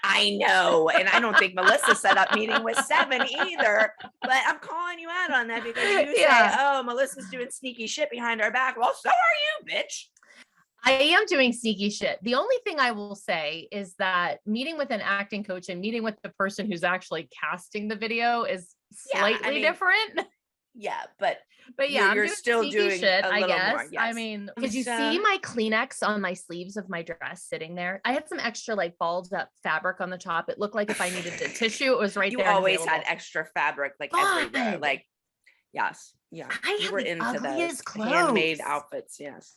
I know, and I don't think Melissa set up meeting with Seven either, but I'm calling you out on that because you say, oh, Melissa's doing sneaky shit behind our back. Well, so are you, bitch. I am doing sneaky shit. The only thing I will say is that meeting with an acting coach and meeting with the person who's actually casting the video is slightly different. Yeah, but yeah, you're still doing shit, a little more. Yes. I mean, did you see my Kleenex on my sleeves of my dress sitting there? I had some extra like balled up fabric on the top. It looked like if I needed the tissue, it was right there. You always had extra fabric like everywhere. Like, yes. Yeah. You were into those handmade outfits. Yes.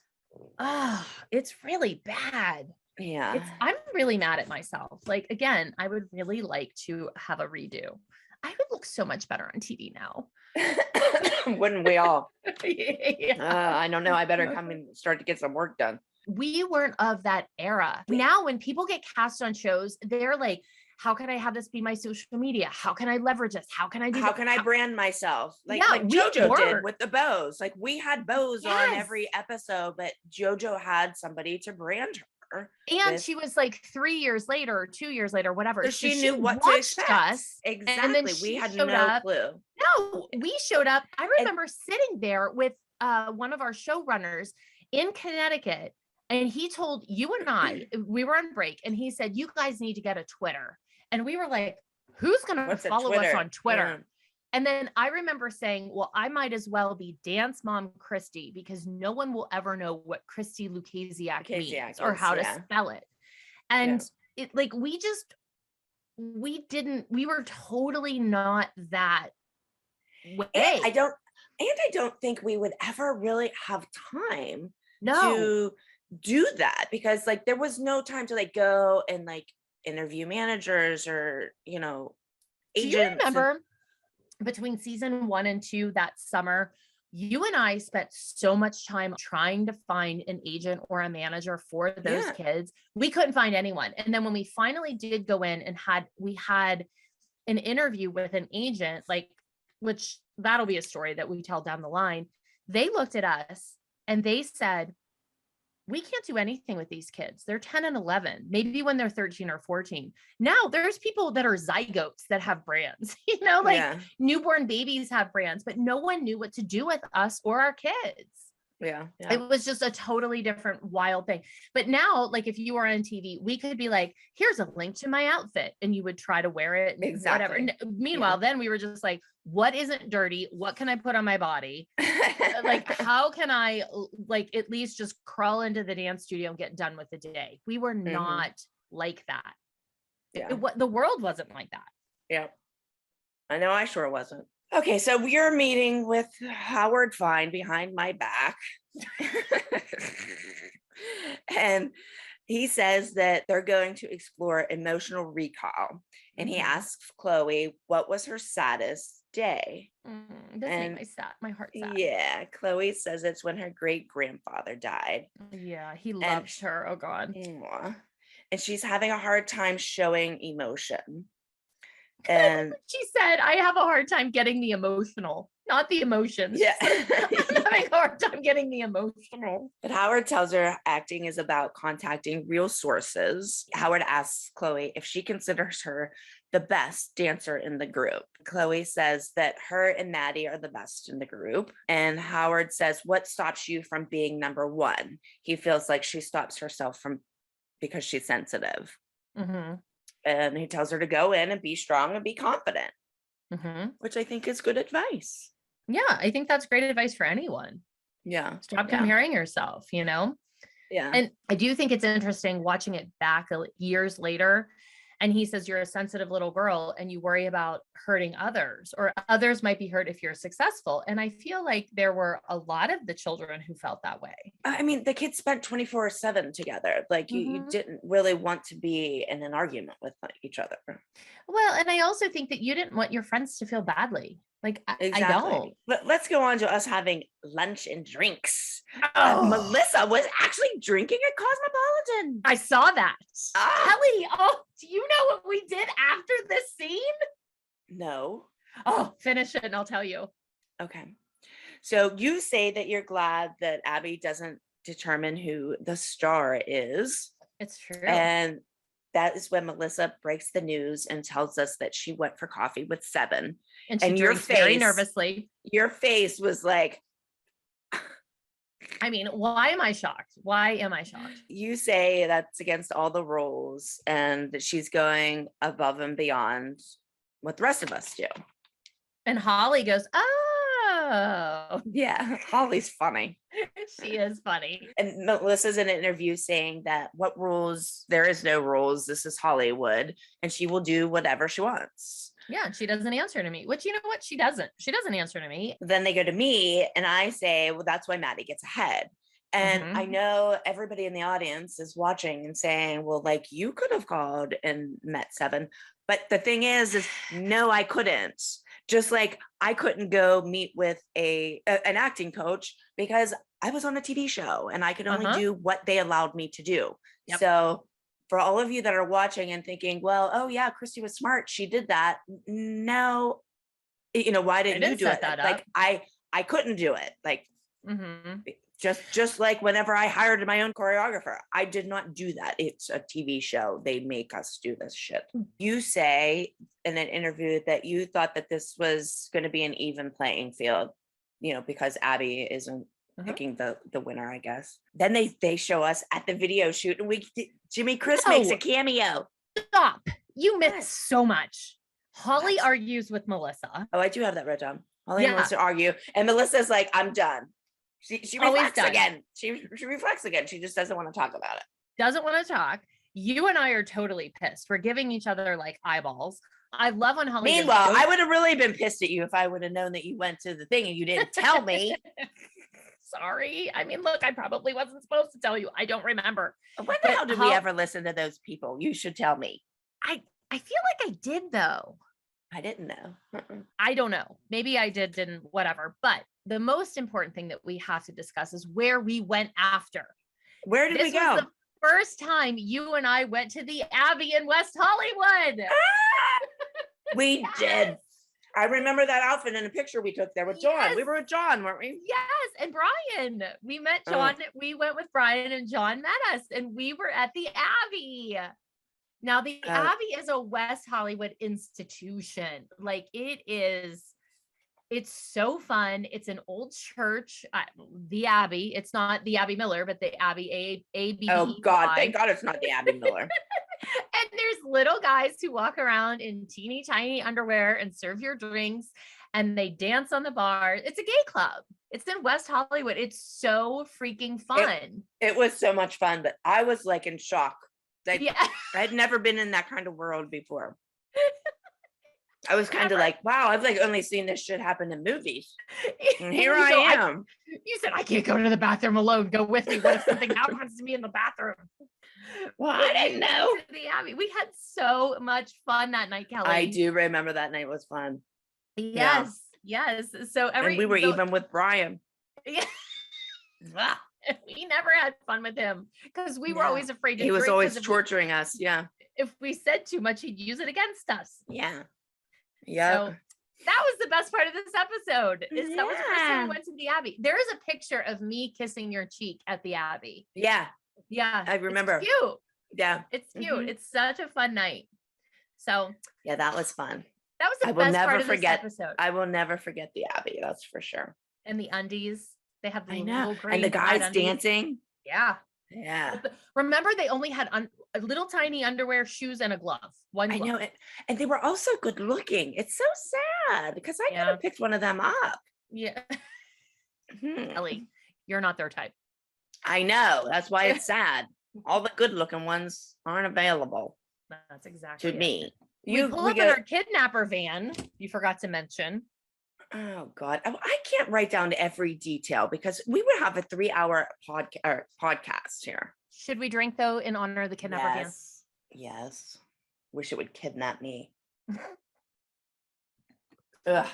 Oh, it's really bad. Yeah. I'm really mad at myself. Like, again, I would really like to have a redo. I would look so much better on TV now. Wouldn't we all? I don't know. I better come and start to get some work done. We weren't of that era. Now, when people get cast on shows, they're like, how can I have this be my social media? How can I leverage this? How can I do How can I brand myself? Like we JoJo did with the bows. Like, we had bows on every episode, but JoJo had somebody to brand her. And she was like 3 years later, or 2 years later, whatever. So she knew what to expect. Us, exactly. And then we had no clue. No, we showed up. I remember sitting there with one of our showrunners in Connecticut, and he told you and I, we were on break, and he said, you guys need to get a Twitter. And we were like, who's going to What's a follow us Twitter? on Twitter? Yeah. And then I remember saying, well, I might as well be Dance Mom Christi, because no one will ever know what Christi Lucasiak means or how to spell it. And it like, we were totally not that way. And I don't think we would ever really have time to do that, because like there was no time to like go and like interview managers or, you know, agents. Do you remember between season 1 and 2 that summer, you and I spent so much time trying to find an agent or a manager for those kids. We couldn't find anyone. And then when we finally did go in and we had an interview with an agent, like, which that'll be a story that we tell down the line. They looked at us and they said, we can't do anything with these kids. They're 10 and 11, maybe when they're 13 or 14. Now there's people that are zygotes that have brands, you know, like newborn babies have brands, but no one knew what to do with us or our kids. Yeah. It was just a totally different wild thing. But now, like if you were on TV, we could be like, here's a link to my outfit, and you would try to wear it. Whatever. And meanwhile, then we were just like, what isn't dirty? What can I put on my body? Like, how can I like at least just crawl into the dance studio and get done with the day? We were not like that. The world wasn't like that. Yeah. I know, I sure wasn't. Okay, so we're meeting with Howard Fine behind my back. And he says that they're going to explore emotional recall. And he asks Chloe, what was her saddest day? This made my heart sad. Yeah, Chloe says it's when her great-grandfather died. Yeah, he loved her. Oh, God. And she's having a hard time showing emotion. And she said, I have a hard time getting the emotional, not the emotions. Yeah. I'm having a hard time getting the emotional. But Howard tells her acting is about contacting real sources. Howard asks Chloe if she considers her the best dancer in the group. Chloe says that her and Maddie are the best in the group. And Howard says, what stops you from being number one? He feels like she stops herself because she's sensitive. And he tells her to go in and be strong and be confident, which I think is good advice. Yeah, I think that's great advice for anyone. Yeah. Stop comparing yourself, you know? Yeah. And I do think it's interesting watching it back years later. And he says, you're a sensitive little girl and you worry about hurting others, or others might be hurt if you're successful. And I feel like there were a lot of the children who felt that way. I mean, the kids spent 24/7 together. Like you didn't really want to be in an argument with each other. Well, and I also think that you didn't want your friends to feel badly. Like, exactly. I don't. Let's go on to us having lunch and drinks. Melissa was actually drinking at Cosmopolitan. I saw that. Kelly, do you know what we did after this scene? No. Finish it and I'll tell you. Okay. So you say that you're glad that Abby doesn't determine who the star is. It's true. And that is when Melissa breaks the news and tells us that she went for coffee with Seven. And your face, very nervously. Your face was like, I mean, why am I shocked? Why am I shocked? You say that's against all the rules and that she's going above and beyond what the rest of us do. And Holly goes, oh. Yeah, Holly's funny. She is funny. And Melissa's in an interview saying that what rules? There is no rules. This is Hollywood. And she will do whatever she wants. Yeah, and she doesn't answer to me, which, you know what? She doesn't answer to me. Then they go to me and I say, well, that's why Maddie gets ahead. And I know everybody in the audience is watching and saying, well, like you could have called and met Seven. But the thing is no, I couldn't. Just like I couldn't go meet with an acting coach because I was on a TV show and I could only do what they allowed me to do. Yep. So for all of you that are watching and thinking, well, oh yeah, Christi was smart. She did that. No, you know, why didn't you do it? Like I couldn't do it. Like just like whenever I hired my own choreographer, I did not do that. It's a TV show. They make us do this shit. You say in an interview that you thought that this was going to be an even playing field, you know, because Abby isn't picking the winner, I guess. Then they show us at the video shoot and Jimmy Chris makes a cameo. Stop. You What? miss so much. Holly What? argues with Melissa. Oh, I do have that wrote down. Holly and Yeah. Melissa argue, and Melissa's like, "I'm done." She Always reflects done. again. She reflects again. She just doesn't want to talk about it. Doesn't want to talk. You and I are totally pissed. We're giving each other like eyeballs. I love when Holly. Meanwhile, I would have really been pissed at you if I would have known that you went to the thing and you didn't tell me. Sorry. I mean, look, I probably wasn't supposed to tell you. I don't remember. When the But hell did we ever listen to those people? You should tell me. I feel like I did though. I didn't know. I don't know. Maybe I didn't, whatever. But the most important thing that we have to discuss is where we went after. Where did we This go? was the first time you and I went to the Abbey in West Hollywood. We did. I remember that outfit in a picture we took there with John. Yes. We were with John, weren't we? Yes, and Brian. We met John. We went with Brian and John met us, and we were at the Abbey. Now, the Abbey is a West Hollywood institution. Like it's so fun. It's an old church, the Abbey. It's not the Abbey Miller, but the Abbey, A-B-B-E-Y. Oh God, thank God it's not the Abby Miller. And there's little guys who walk around in teeny tiny underwear and serve your drinks, and they dance on the bar. It's a gay club. It's in West Hollywood. It's so freaking fun. It was so much fun, but I was like in shock. Like Yeah. I'd never been in that kind of world before. I was kind of like, wow, I've like only seen this shit happen in movies. And here I am. You said, I can't go to the bathroom alone. Go with me. What if something happens to me in the bathroom? Well, I didn't know. The Abbey. We had so much fun that night, Kelly. I do remember that night was fun. Yes. Yes. So And we were even with Brian. Yeah. Ah, We never had fun with him because we were No. always afraid to he was drink, 'cause always if we- torturing us. Yeah. If we said too much, he'd use it against us. Yeah. Yeah. So that was the best part of this episode. That was the first time Yeah. we went to the Abbey. There is a picture of me kissing your cheek at the Abbey. Yeah. Yeah. I remember. It's cute. Yeah. It's cute. Mhm. It's such a fun night. So Yeah, that was fun. that was the I will best never part of forget- this episode. I will never forget the Abbey. That's for sure. And the undies. They have the I little know. green And the plaid guys undies. dancing. Yeah. Yeah. Remember, they only had a little tiny underwear, shoes, and a glove. One I glove. know it. And they were also good looking. It's so sad because I could Yeah. have picked one of them up. Yeah. Hmm. Ellie, you're not their type. I know. That's why it's sad. All the good looking ones aren't available That's exactly to it. me. We pull up in our kidnapper van. You forgot to mention. Oh God. I can't write down every detail because we would have a 3-hour podcast here. Should we drink though in honor of the kidnapper van? Yes. Yes. Wish it would kidnap me. Ugh.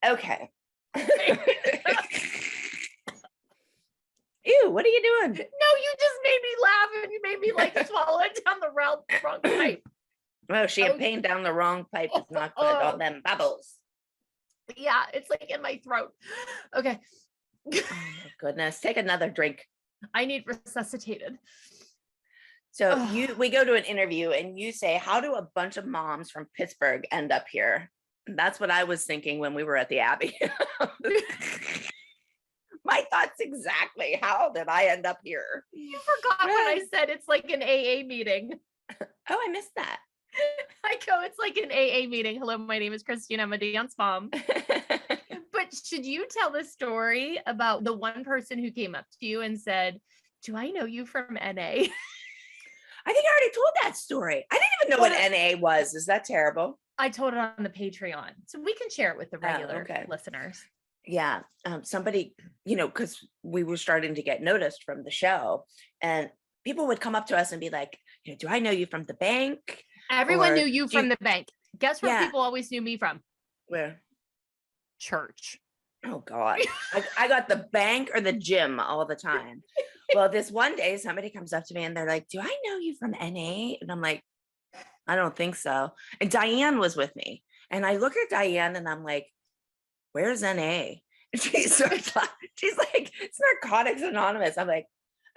Okay. Ew, what are you doing? No, you just made me laugh and you made me like swallow it down the wrong pipe. Oh, champagne down the wrong pipe is not good. All them bubbles. Yeah, it's like in my throat. Okay. Oh my goodness. Take another drink. I need resuscitated. So Ugh. we go to an interview and you say, how do a bunch of moms from Pittsburgh end up here? That's what I was thinking when we were at the Abbey. My thoughts exactly. How did I end up here? You forgot when I said it's like an AA meeting. Oh, I missed that. I go, it's like an AA meeting. Hello, my name is Christina, I'm a dance mom. But should you tell the story about the one person who came up to you and said, do I know you from NA? I think I already told that story. I didn't even know what NA was. Is that terrible? I told it on the Patreon. So we can share it with the regular okay. listeners. Yeah. Somebody, because we were starting to get noticed from the show and people would come up to us and be like, do I know you from the bank? Everyone Or knew you from the bank. Guess where Yeah. people always knew me from? Where? Church. Oh God. I got the bank or the gym all the time. Well, this one day somebody comes up to me and they're like, do I know you from NA? And I'm like, I don't think so. And Diane was with me. And I look at Diane and I'm like, where's NA? And she starts laughing. She's like, it's Narcotics Anonymous. I'm like,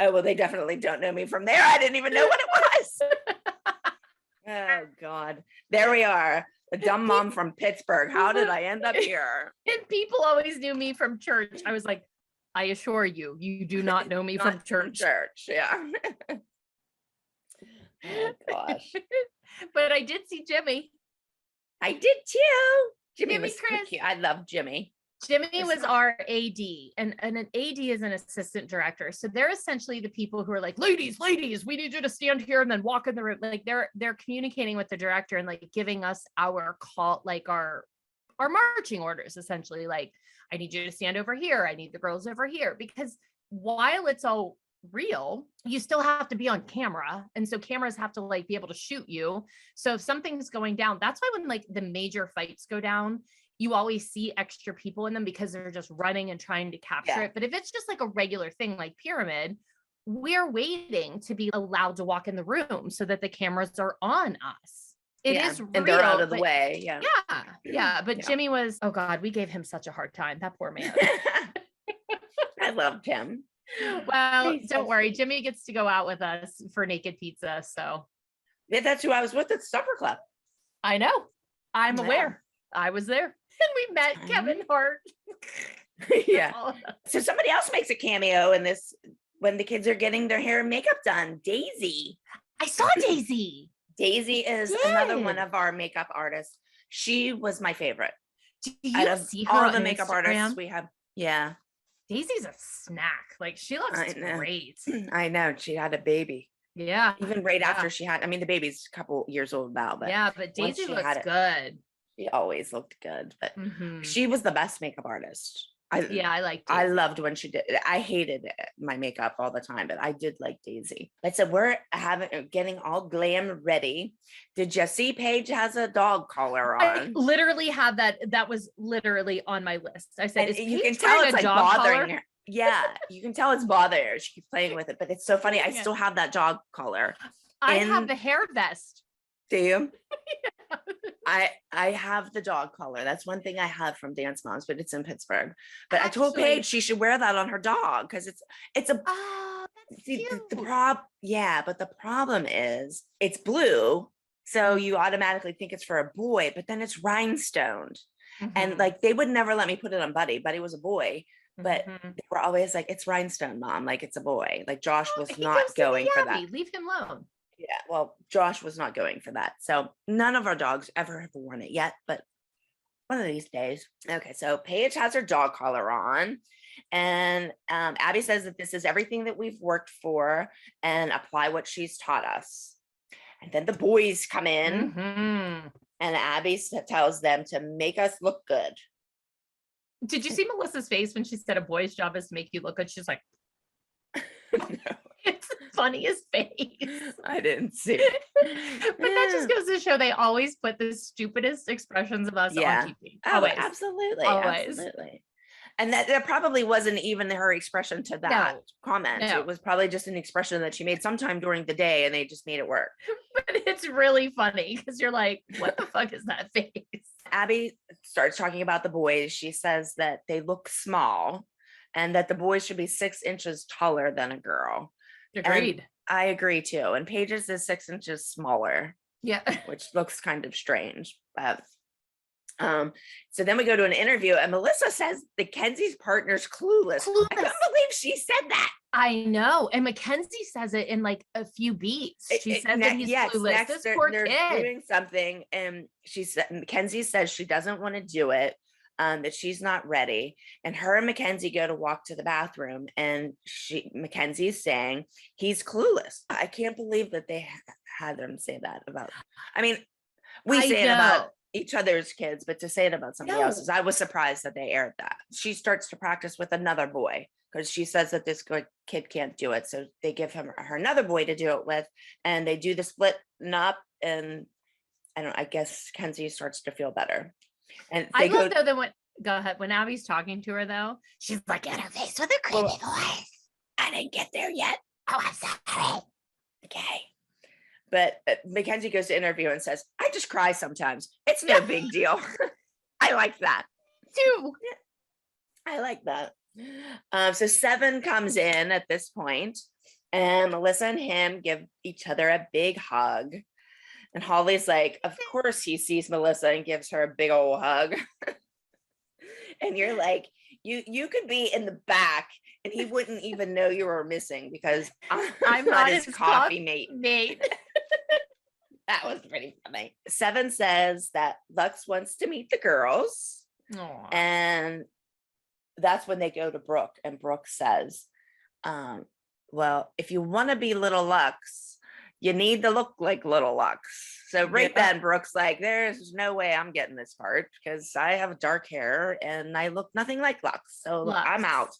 oh, well, they definitely don't know me from there. I didn't even know what it was. Oh God. There we are. The dumb mom from Pittsburgh. How did I end up here? And people always knew me from church. I was like, I assure you, you do not know me Not from church. Church, yeah. Oh gosh. But I did see Jimmy. I did too. Jimmy Jimmy was so Chris. cute. I love Jimmy. Jimmy It's was not- our AD, and an AD is an assistant director. So they're essentially the people who are like, ladies, we need you to stand here and then walk in the room. Like they're communicating with the director and like giving us our call, like our marching orders, essentially. Like, I need you to stand over here. I need the girls over here. Because while it's all real, you still have to be on camera. And so cameras have to like be able to shoot you. So if something's going down, that's why when like the major fights go down, you always see extra people in them because they're just running and trying to capture it. But if it's just like a regular thing like Pyramid, we're waiting to be allowed to walk in the room so that the cameras are on us. It is real, and they're out of the way. Yeah. But Yeah. Jimmy was, oh God, we gave him such a hard time. That poor man. I loved him. Well, He's don't so worry. sweet. Jimmy gets to go out with us for naked pizza. So Yeah, that's who I was with at the supper club. I know. I'm Yeah. aware. I was there. And we met Kevin Hart. Yeah. All- So somebody else makes a cameo in this when the kids are getting their hair and makeup done. Daisy. I saw Daisy. Daisy is You another did. one of our makeup artists. She was my favorite. Do Out you of see her all on the makeup artists Instagram? we have. Yeah, Daisy's a snack. Like she looks I know. great. I know. She had a baby. Yeah. Even right Yeah. after she had, I mean, the baby's a couple years old now, but Yeah, but once Daisy she looks had it, good. she always looked good. But Mhm. she was the best makeup artist. Yeah, I like I Daisy. loved when she did. I hated my makeup all the time, but I did like Daisy. But so we're getting all glam ready. Did you see Paige has a dog collar I on? literally had that. That was literally on my list. I said, And "Is you can Paige tell wearing it's a like dog bothering collar?" her. Yeah, you can tell it's bothering her. She keeps playing with it, but it's so funny. I Yeah. still have that dog collar. I have in- the hair vest. Do you? I have the dog collar. That's one thing I have from Dance Moms, but it's in Pittsburgh. But I told Actually- Paige she should wear that on her dog because it's a Oh, that's see, cute. but the problem is it's blue, so you automatically think it's for a boy, but then it's rhinestoned. And Mhm. like they would never let me put it on Buddy. Buddy was a boy, but Mhm. they were always like, it's rhinestone, Mom, like it's a boy. Like Josh was He not goes to the going for that. Abbey. Leave him alone. Yeah, well, Josh was not going for that. So none of our dogs ever have worn it yet, but one of these days. Okay, so Paige has her dog collar on, and Abby says that this is everything that we've worked for and apply what she's taught us. And then the boys come in, Mhm. and Abby tells them to make us look good. Did you see Melissa's face when she said a boy's job is to make you look good? She's like, No, it's the funniest face. I didn't see. But that just goes to show they always put the stupidest expressions of us Yeah. on TV. Oh, Always. absolutely, Always. absolutely. And that probably wasn't even her expression to that comment. no. It was probably just an expression that she made sometime during the day, and they just made it work. But it's really funny because you're like, what the fuck is that face? Abby starts talking about the boys. She says that they look small and that the boys should be 6 inches taller than a girl. Agreed. I agree too. And Paige's is 6 inches smaller, Yeah. which looks kind of strange. But so then we go to an interview, and Melissa says that Kenzie's partner's clueless. I can't believe she said that. I know. And Mackenzie says it in like a few beats. She says that he's clueless. This poor they're kid. doing something, and she said Mackenzie says she doesn't want to do it, that she's not ready. And her and Mackenzie go to walk to the bathroom, and Mackenzie's saying he's clueless. I can't believe that they had them say that about. I mean, we say it about each other's kids, but to say it about somebody else's, I was surprised that they aired that. She starts to practice with another boy because she says that this good kid can't do it. So they give her another boy to do it with, and they do the split up, and I guess Kenzie starts to feel better. And I love though that go ahead. When Abby's talking to her though, she's like in her face with a creepy voice. I didn't get there yet. Oh, I'm sorry. Okay. But Mackenzie goes to interview and says, I just cry sometimes. It's no big deal. I like that. Too. I like that. So 7 comes in at this point, and Melissa and him give each other a big hug. And Holly's like, of course he sees Melissa and gives her a big old hug. And you're like, you could be in the back and he wouldn't even know you were missing because I'm not his coffee mate. That was pretty funny. 7 says that Lux wants to meet the girls. Aw. And that's when they go to Brooke. And Brooke says, well, if you want to be little Lux, you need to look like little Lux. So right then, Brooke's like, there's no way I'm getting this part because I have dark hair and I look nothing like Lux. So Lux. I'm out.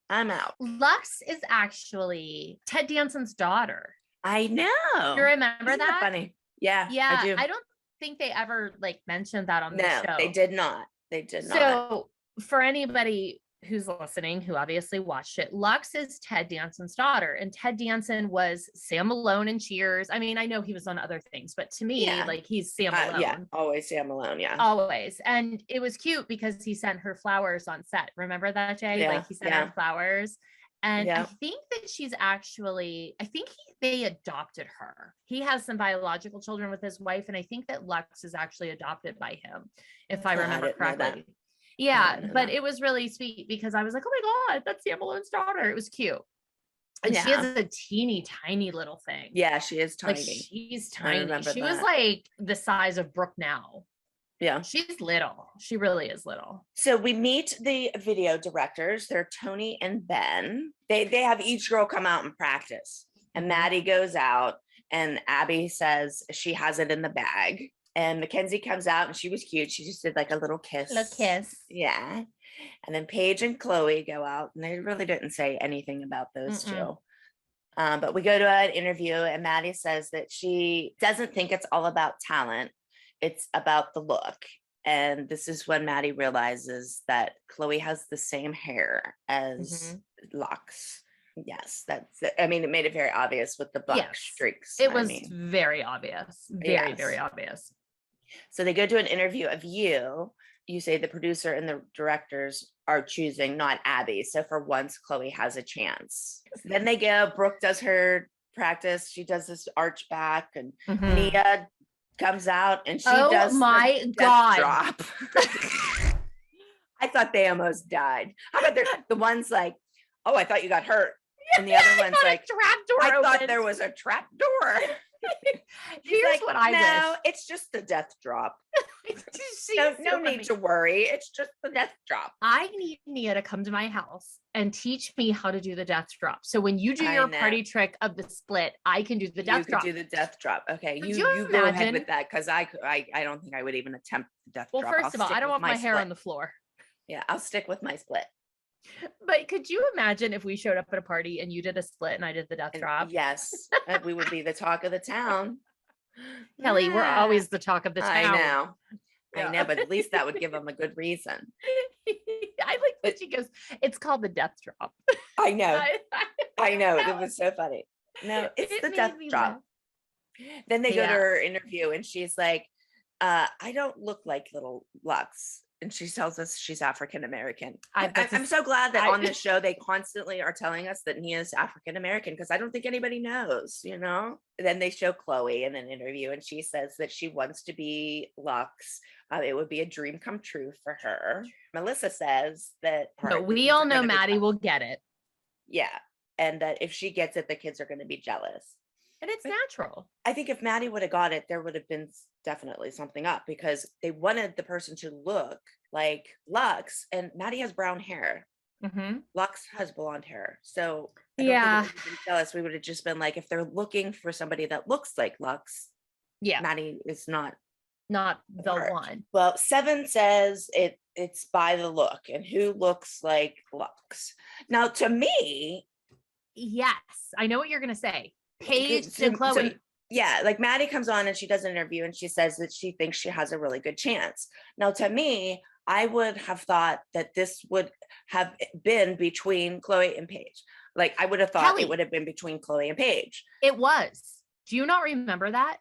I'm out. Lux is actually Ted Danson's daughter. I know. You remember Isn't that? Funny. Yeah. Yeah. I do. I don't think they ever like mentioned that on the No, show. they did not. They did not. So for anybody who's listening, who obviously watched it, Lux is Ted Danson's daughter, and Ted Danson was Sam Malone in Cheers. I mean, I know he was on other things, but to me, like he's Sam Malone. Yeah, always Sam Malone. Yeah, always. And it was cute because he sent her flowers on set. Remember that, Jay? Yeah, like he sent her flowers. And Yeah. I think that she's actually, they adopted her. He has some biological children with his wife, and I think that Lux is actually adopted by him, if I remember didn't know that. correctly. Yeah, didn't know but that. it was really sweet because I was like, oh my God, that's Sam Malone's daughter. It was cute. And she Yeah. has a teeny tiny little thing. Yeah, she is tiny. Like she's I tiny. remember She was that. like the size of Brooke now. Yeah. She's little. She really is little. So we meet the video directors. They're Tony and Ben. They have each girl come out and practice. And Maddie goes out and Abby says she has it in the bag. And Mackenzie comes out and she was cute. She just did like a little kiss. Little kiss. Yeah. And then Paige and Chloe go out and they really didn't say anything about those two. But we go to an interview and Maddie says that she doesn't think it's all about talent. It's about the look. And this is when Maddie realizes that Chloe has the same hair as Lux. Yes, it made it very obvious with the black streaks. It was very obvious. Very obvious. So they go to an interview of you. You say the producer and the directors are choosing, not Abby. So for once, Chloe has a chance. Then they go, Brooke does her practice. She does this arch back and Nia comes out and she does my God drop. I thought they almost died. How about the one's like, oh, I thought you got hurt. And the other one's like, I thought there was a trap door. Here's like, what I wish. It's just the death drop. no no need to worry. It's just the death drop. I need Nia to come to my house and teach me how to do the death drop. So when you do your party trick of the split, I can do the death drop. You can do the death drop. Okay, Could you go ahead with that because I don't think I would even attempt the death drop. Well, first of all, I don't want my hair on the floor. Yeah, I'll stick with my split. But could you imagine if we showed up at a party and you did a split and I did the death drop? Yes, we would be the talk of the town. Kelly, we're always the talk of the town. I know, but at least that would give them a good reason. I like that she goes, it's called the death drop. I know. I know. It was so funny. No, it's the death drop. Then they go to her interview and she's like, I don't look like little Lux. And she tells us she's African American. I'm so glad that on this show they constantly are telling us that Nia's African American because I don't think anybody knows, Then they show Chloe in an interview and she says that she wants to be Lux. It would be a dream come true for her. Melissa says that. But we all know Maddie will get it. Yeah. And that if she gets it, the kids are going to be jealous. And it's natural. I think if Maddie would have got it, there would have been definitely something up because they wanted the person to look like Lux, and Maddie has brown hair. Lux has blonde hair. So I don't think we would have been jealous. We would have just been like, if they're looking for somebody that looks like Lux, Maddie is not the one. Well, 7 says it's by the look and who looks like Lux. Now, to me, yes, I know what you're gonna say. Paige and Chloe. Yeah, like Maddie comes on and she does an interview and she says that she thinks she has a really good chance. Now, to me, I would have thought that this would have been between Chloe and Paige. Like I would have thought it would have been between Chloe and Paige. It was. Do you not remember that?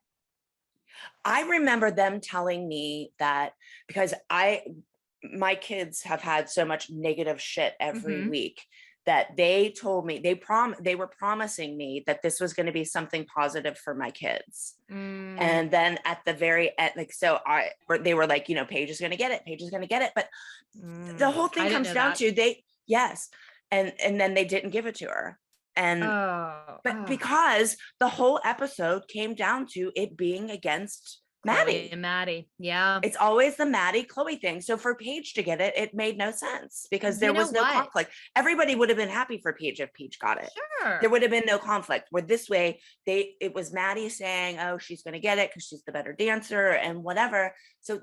I remember them telling me that because my kids have had so much negative shit every week that they told me they were promising me that this was going to be something positive for my kids. And then at the very end, they were like, Paige is going to get it. Paige is going to get it. But the whole thing comes down to and then they didn't give it to her. And but because the whole episode came down to it being against Maddie and Maddie. Yeah. It's always the Maddie Chloe thing. So for Paige to get it, it made no sense because there was no conflict. Everybody would have been happy for Paige if Paige got it. Sure. There would have been no conflict. Where this way, it was Maddie saying, oh, she's going to get it because she's the better dancer and whatever. So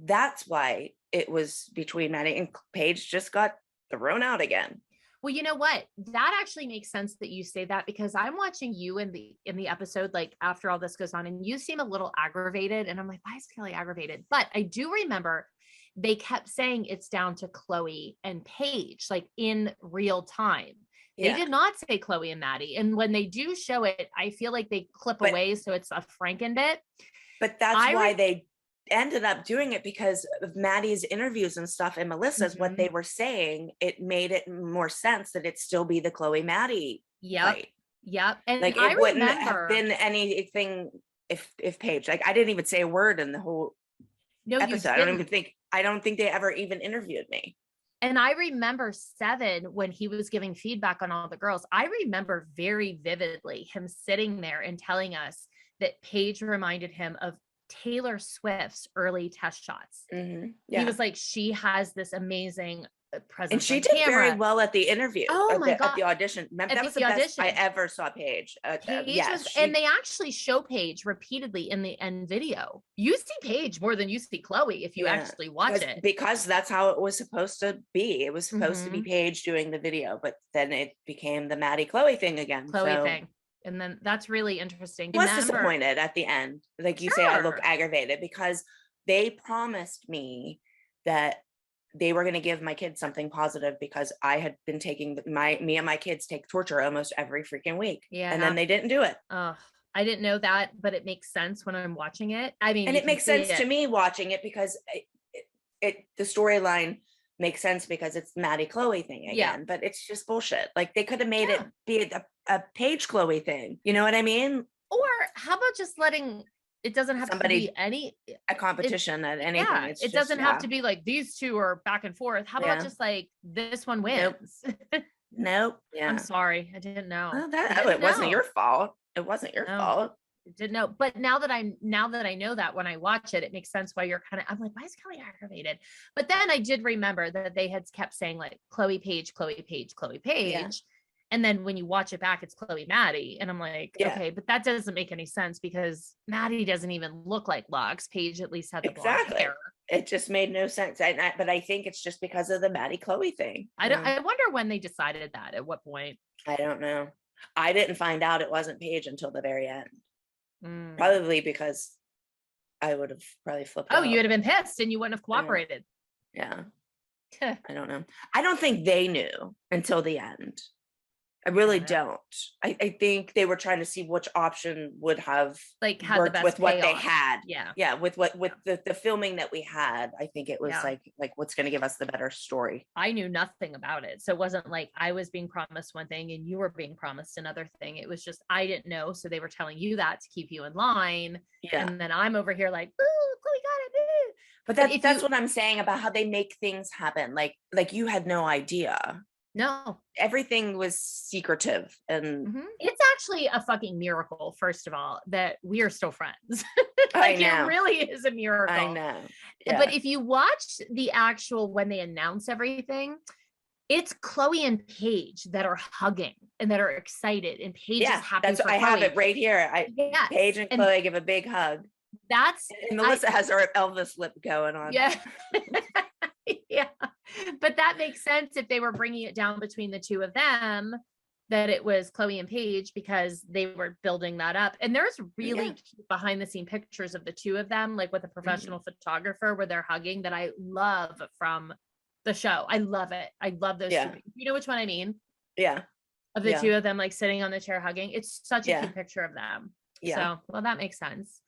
that's why it was between Maddie and Paige just got thrown out again. Well, you know what? That actually makes sense that you say that, because I'm watching you in the episode, like after all this goes on, and you seem a little aggravated. And I'm like, why is Kelly aggravated? But I do remember they kept saying it's down to Chloe and Paige, like in real time. They did not say Chloe and Maddie. And when they do show it, I feel like they clip away. So it's a Franken bit. But that's why they ended up doing it, because of Maddie's interviews and stuff and Melissa's what they were saying. It made it more sense that it still be the Chloe Maddie. Yep. And like it wouldn't have been anything if Paige, like I didn't even say a word in the whole episode. I don't think they ever even interviewed me. And I remember 7, when he was giving feedback on all the girls, I remember very vividly him sitting there and telling us that Paige reminded him of Taylor Swift's early test shots. He was like, she has this amazing presence, and she did very well at the interview. Oh my God. At the audition. Remember, that was the best I ever saw Paige. And they actually show Paige repeatedly in the end video. You see Paige more than you see Chloe if you actually watch it, because that's how it was supposed to be. It was supposed to be Paige doing the video, but then it became the Maddie Chloe thing again. Thing. And then that's really interesting. I was disappointed at the end. Like you say, I look aggravated because they promised me that they were going to give my kids something positive, because I had been taking me and my kids take torture almost every freaking week. Yeah. And then they didn't do it. I didn't know that, but it makes sense when I'm watching it. I mean, and it makes sense to me watching it, because the storyline makes sense because it's Maddie Chloe thing again, but it's just bullshit. Like they could have made it be a Paige Chloe thing. You know what I mean? Or how about just letting it doesn't have to be a competition at anything. Yeah, it doesn't have to be like these two are back and forth. How about just like this one wins? Nope. Yeah. I'm sorry. I didn't know. It wasn't your fault. It wasn't your fault. Didn't know. But now that I know that, when I watch it, it makes sense why you're I'm like, why is Kelly aggravated? But then I did remember that they had kept saying like Chloe Paige, Chloe Paige, Chloe Paige. Yeah. And then when you watch it back, it's Chloe Maddie. And I'm like, okay, but that doesn't make any sense, because Maddie doesn't even look like locks. Paige at least had the blonde hair. It just made no sense. But I think it's just because of the Maddie Chloe thing. I wonder when they decided that, at what point. I don't know. I didn't find out it wasn't Paige until the very end. Probably because I would have probably flipped out. You would have been pissed and you wouldn't have cooperated. Yeah. I don't know. I don't think they knew until the end. I really don't. I think they were trying to see which option would have had the best with what payoff. they had. Yeah. With the filming that we had. I think it was like what's going to give us the better story. I knew nothing about it, so it wasn't like I was being promised one thing and you were being promised another thing. It was just I didn't know, so they were telling you that to keep you in line. Yeah. And then I'm over here like, ooh, Chloe got it. Ooh. But that's what I'm saying about how they make things happen. Like you had no idea. No, everything was secretive, and it's actually a fucking miracle, first of all, that we are still friends. I know. It really is a miracle. I know. Yeah. But if you watch the actual, when they announce everything, it's Chloe and Paige that are hugging and that are excited, and Paige is happy. That's I have it right here. Paige and Chloe give a big hug. And Melissa has her Elvis lip going on. Yeah. Yeah, but that makes sense if they were bringing it down between the two of them, that it was Chloe and Paige, because they were building that up. And there's really cute behind the scene pictures of the two of them, like with a professional photographer, where they're hugging, that I love from the show. I love it. I love those two. You know which one I mean? Yeah. Of the two of them, like sitting on the chair hugging. It's such a cute picture of them. Yeah. So, well, that makes sense.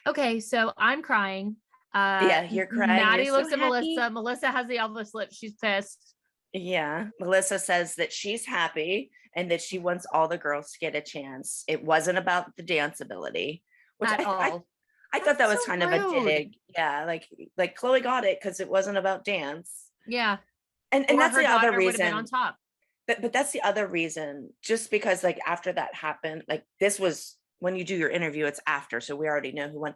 Okay, so I'm crying. You're crying. Maddie looks at Melissa. Melissa has the Elvis lip. She's pissed. Yeah. Melissa says that she's happy and that she wants all the girls to get a chance. It wasn't about the dance ability, which I thought that was so kind rude. Of a dig. Yeah. Like Chloe got it because it wasn't about dance. Yeah. And that's the other reason. On top. But that's the other reason, just because like after that happened, like this was when you do your interview, it's after, so we already know who won.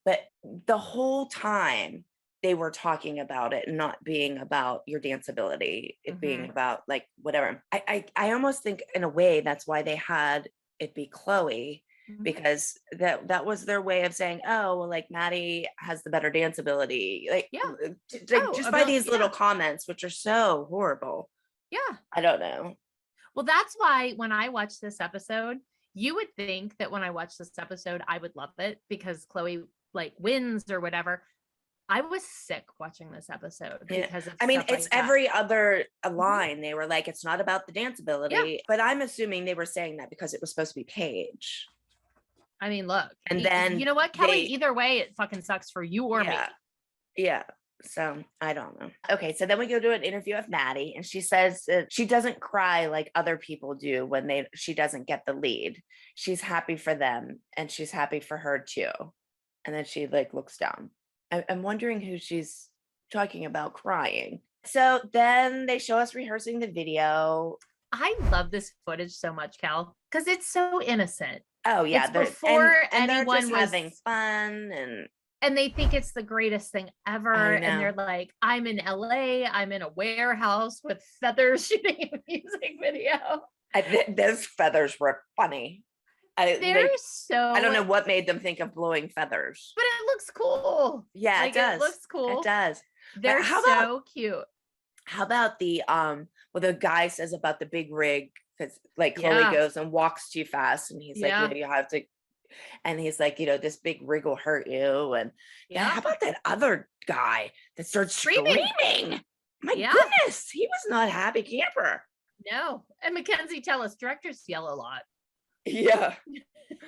But the whole time they were talking about it not being about your dance ability, it being about like whatever. I almost think in a way that's why they had it be Chloe, because that was their way of saying, oh, well, like Maddie has the better dance ability, like, just by these little comments, which are so horrible. Yeah. I don't know. Well, that's why when I watched this episode, you would think that when I watched this episode, I would love it because Chloe like wins or whatever. I was sick watching this episode because of I mean, stuff it's like that. every other line. They were like, it's not about the dance ability, but I'm assuming they were saying that because it was supposed to be Paige. I mean, look, and then you know what, Kelly, either way, it fucking sucks for you or me. Yeah. So I don't know. Okay. So then we go to an interview of Maddie, and she says that she doesn't cry like other people do when she doesn't get the lead. She's happy for them and she's happy for her too. And then she like looks down. I'm wondering who she's talking about crying. So then they show us rehearsing the video. I love this footage so much, Cal, because it's so innocent. Oh yeah. It's before and anyone just was having fun and they think it's the greatest thing ever. And they're like, I'm in LA, I'm in a warehouse with feathers shooting a music video. Those feathers were funny. I don't know what made them think of blowing feathers, but it looks cool. Yeah, like, it does. It looks cool. It does. They're so cute. How about the the guy says about the big rig, because like Chloe goes and walks too fast, and he's like, you have to, and he's like, this big rig will hurt you. And how about that other guy that starts screaming? My goodness, he was not a happy camper. No. And Mackenzie tell us directors yell a lot. Yeah.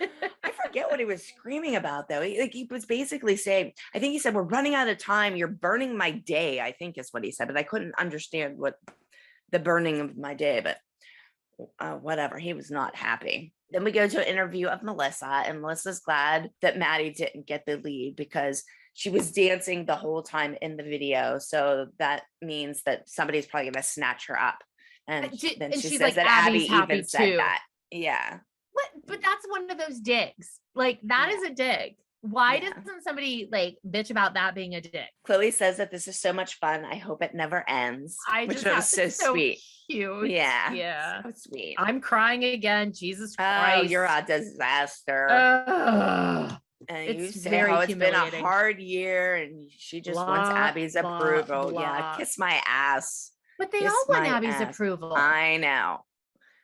I forget what he was screaming about though. He was basically saying, I think he said, we're running out of time. You're burning my day, I think is what he said, but I couldn't understand what the burning of my day, but whatever. He was not happy. Then we go to an interview of Melissa, and Melissa's glad that Maddie didn't get the lead because she was dancing the whole time in the video. So that means that somebody's probably going to snatch her up. And then she says like, that Abby even said that. Yeah. But that's one of those digs. Like that is a dig. Why doesn't somebody like bitch about that being a dick? Chloe says that this is so much fun. I hope it never ends. Which was so sweet. Cute. Yeah. So sweet. I'm crying again. Jesus Christ. Oh, you're a disaster. And you say how it's been a hard year, and she just wants Abby's approval. Yeah, kiss my ass. But they all want Abby's approval. I know.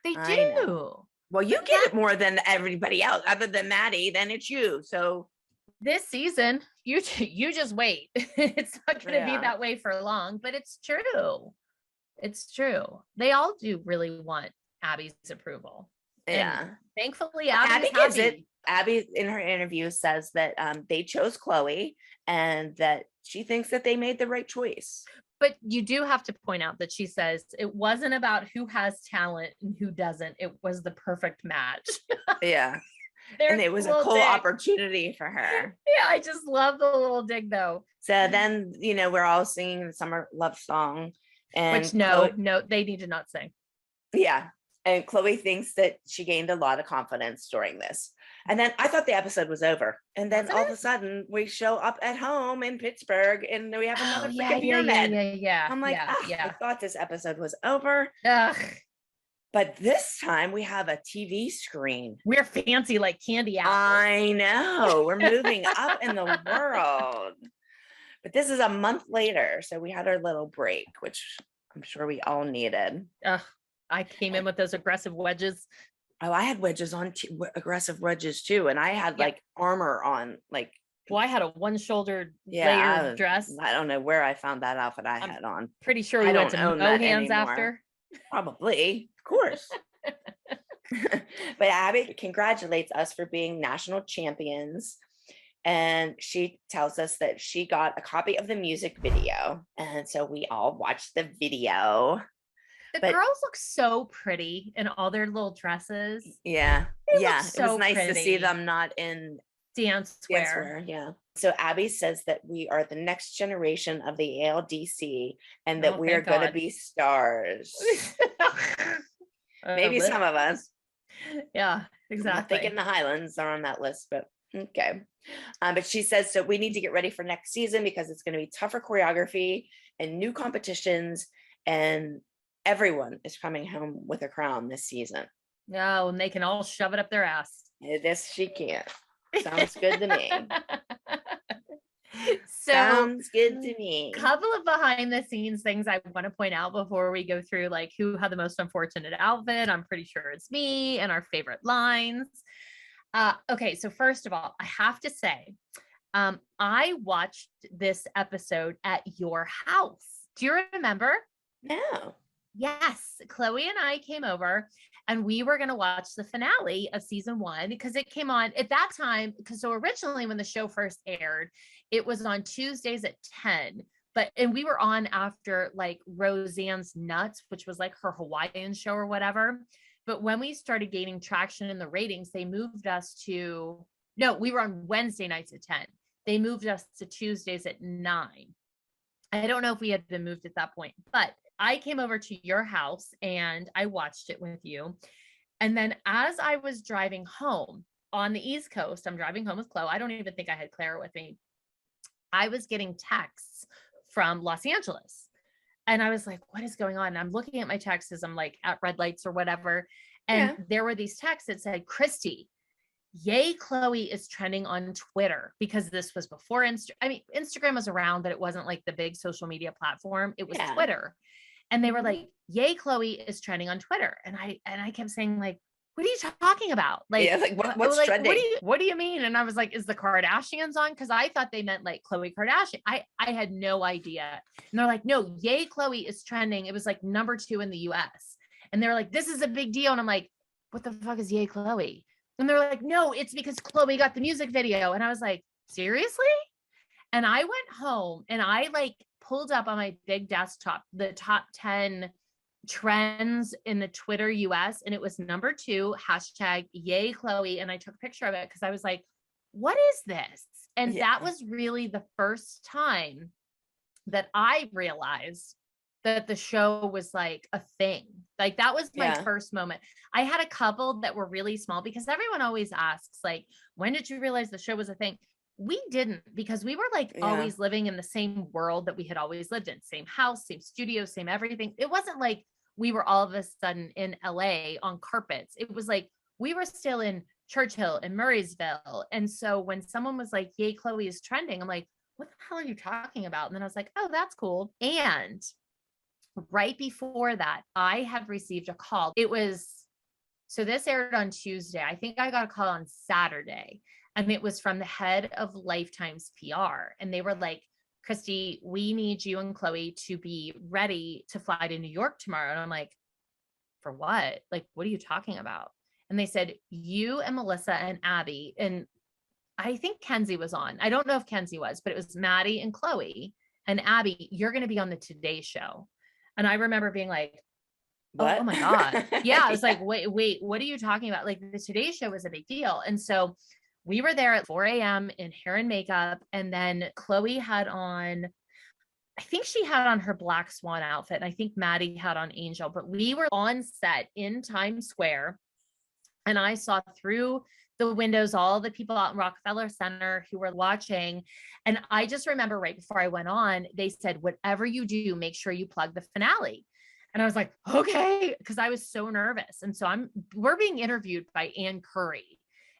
They do. Well, you get it more than everybody else, other than Maddie. Then it's you. So this season, you just wait. It's not going to be that way for long, but it's true. It's true. They all do really want Abby's approval. Yeah. And thankfully, Abby gives it. Abby in her interview says that they chose Chloe and that she thinks that they made the right choice. But you do have to point out that she says it wasn't about who has talent and who doesn't. It was the perfect match. Yeah. And it was a cool opportunity for her. Yeah, I just love the little dig though. So then, we're all singing the summer love song. And which no, they need to not sing. Yeah. And Chloe thinks that she gained a lot of confidence during this. And then I thought the episode was over. And then all of a sudden we show up at home in Pittsburgh and we have another freaking pyramid. Yeah. I'm like, I thought this episode was over. Ugh. But this time we have a TV screen. We're fancy like candy apples. I know. We're moving up in the world. But this is a month later. So we had our little break, which I'm sure we all needed. I came in with those aggressive wedges. Oh, I had wedges on, aggressive wedges too. And I had like armor on, like. Well, I had a one-shouldered layered dress. I don't know where I found that outfit I had on. Pretty sure we went to Mohans after. Probably, of course. But Abby congratulates us for being national champions. And she tells us that she got a copy of the music video. And so we all watched the video. The girls look so pretty in all their little dresses. Yeah. It was nice pretty. to see them not in dance square. Yeah. So Abby says that we are the next generation of the ALDC and that we are thank going to God. be stars. Maybe some of us. Yeah, I'm exactly. not thinking the Highlands are on that list, but okay. But she says, so we need to get ready for next season because it's going to be tougher choreography and new competitions, and everyone is coming home with a crown this season. No, and they can all shove it up their ass. This she can't. Sounds good to me. So, sounds good to me. Couple of behind the scenes things I want to point out before we go through like who had the most unfortunate outfit. I'm pretty sure it's me and our favorite lines. Okay, so first of all, I have to say, I watched this episode at your house. Do you remember? No. Yes, Chloe and I came over and we were going to watch the finale of season 1 because it came on at that time. Because so originally when the show first aired, it was on Tuesdays at 10. And we were on after like Roseanne's Nuts, which was like her Hawaiian show or whatever. But when we started gaining traction in the ratings, they moved us to, no, we were on Wednesday nights at 10. They moved us to Tuesdays at 9. I don't know if we had been moved at that point, but I came over to your house and I watched it with you. And then as I was driving home on the East Coast, I'm driving home with Chloe. I don't even think I had Clara with me. I was getting texts from Los Angeles. And I was like, what is going on? And I'm looking at my texts as I'm like at red lights or whatever. And there were these texts that said, Christi, yay, Chloe is trending on Twitter, because this was before Instagram was around, but it wasn't like the big social media platform. It was Twitter. And they were like, yay, Chloe is trending on Twitter. And I kept saying like, what are you talking about? Like, what's like, trending? What do you mean? And I was like, is the Kardashians on? Cause I thought they meant like Khloe Kardashian. I had no idea. And they're like, no, yay, Chloe is trending. It was like number 2 in the US. And they were like, this is a big deal. And I'm like, what the fuck is yay, Chloe? And they're like, no, it's because Chloe got the music video. And I was like, seriously? And I went home and I like pulled up on my big desktop the top 10 trends in the Twitter US, and it was number 2, hashtag yay Chloe. And I took a picture of it because I was like, what is this? And that was really the first time that I realized that the show was like a thing. Like that was my first moment. I had a couple that were really small because everyone always asks like, when did you realize the show was a thing? We didn't, because we were like always living in the same world that we had always lived in, same house, same studio, same everything. It wasn't like we were all of a sudden in LA on carpets. It was like, we were still in Churchill and Murraysville. And so when someone was like, yay, Chloe is trending, I'm like, what the hell are you talking about? And then I was like, oh, that's cool. And right before that, I had received a call. So this aired on Tuesday. I think I got a call on Saturday, and it was from the head of Lifetime's PR. And they were like, Christi, we need you and Chloe to be ready to fly to New York tomorrow. And I'm like, for what? Like, what are you talking about? And they said, you and Melissa and Abby, and I think Kenzie was on. I don't know if Kenzie was, but it was Maddie and Chloe and Abby. You're going to be on the Today Show. And I remember being like, what? Oh my God. Yeah. I was like, wait, what are you talking about? Like the Today Show was a big deal. And so we were there at 4 a.m. in hair and makeup. And then Chloe had on, I think she had on her Black Swan outfit. And I think Maddie had on Angel, but we were on set in Times Square. And I saw through the windows all the people out in Rockefeller Center who were watching. And I just remember right before I went on, they said, whatever you do, make sure you plug the finale. And I was like, okay, because I was so nervous. And so we're being interviewed by Ann Curry.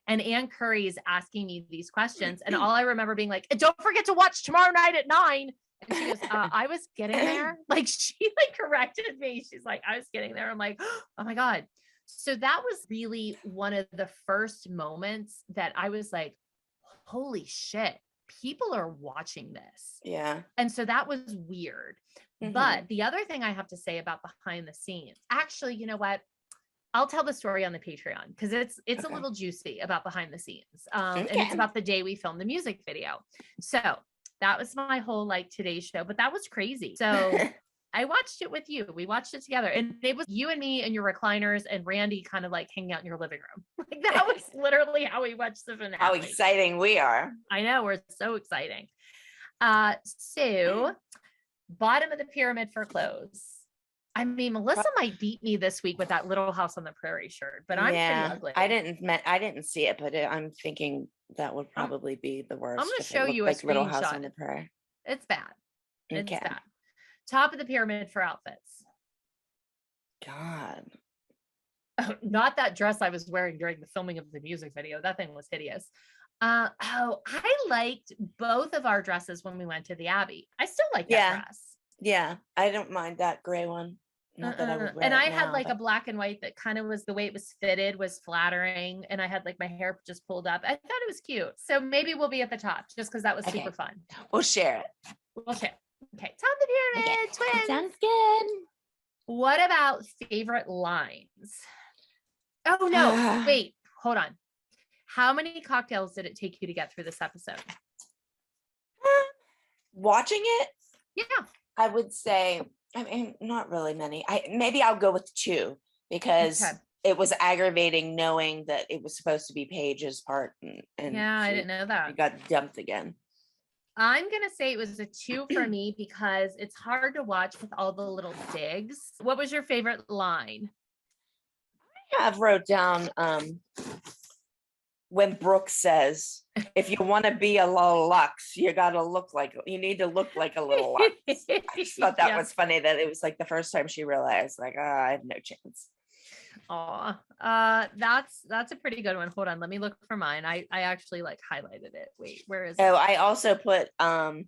And Ann Curry is asking me these questions. And all I remember being like, don't forget to watch tomorrow night at 9. And she goes, I was getting there. Like she like corrected me. She's like, I was getting there. I'm like, oh my God. So that was really one of the first moments that I was like, holy shit, people are watching this. Yeah. And so that was weird. Mm-hmm. But the other thing I have to say about behind the scenes, actually, you know what? I'll tell the story on the Patreon because it's a little juicy about behind the scenes. And it's about the day we filmed the music video. So that was my whole like Today Show, but that was crazy. So I watched it with you. We watched it together, and it was you and me and your recliners and Randy kind of like hanging out in your living room. Like that was literally how we watched the finale. How exciting we are. I know, we're so exciting. So bottom of the pyramid for clothes. I mean, Melissa might beat me this week with that Little House on the Prairie shirt, but I'm pretty ugly. I didn't see it, but I'm thinking that would probably be the worst. I'm going to if it show looked you a like Little House screenshot. on the Prairie. It's bad. It's Okay. bad. Top of the pyramid for outfits. God. Oh, not that dress I was wearing during the filming of the music video. That thing was hideous. I liked both of our dresses when we went to the Abbey. I still like that dress. Yeah, I don't mind that gray one. Not that I would wear and it I now, had like but- a black and white that kind of was the way it was fitted was flattering, and I had like my hair just pulled up. I thought it was cute. So maybe we'll be at the top just because that was super fun. We'll share it. We'll share. Okay, top of the pyramid, twins. Sounds good. What about favorite lines? Oh no, wait, hold on. How many cocktails did it take you to get through this episode? Watching it, Yeah. I would say, I mean, not really many. Maybe I'll go with 2 because it was aggravating knowing that it was supposed to be Paige's part, and yeah, I didn't know that. She got dumped again. I'm going to say it was a 2 for me because it's hard to watch with all the little digs. What was your favorite line? I have wrote down when Brooke says, if you want to be a little Lux, you need to look like a little Lux. I just thought that was funny that it was like the first time she realized like, I have no chance. Aw, that's a pretty good one. Hold on, let me look for mine. I actually like highlighted it. Wait, where is it? Oh, I also put the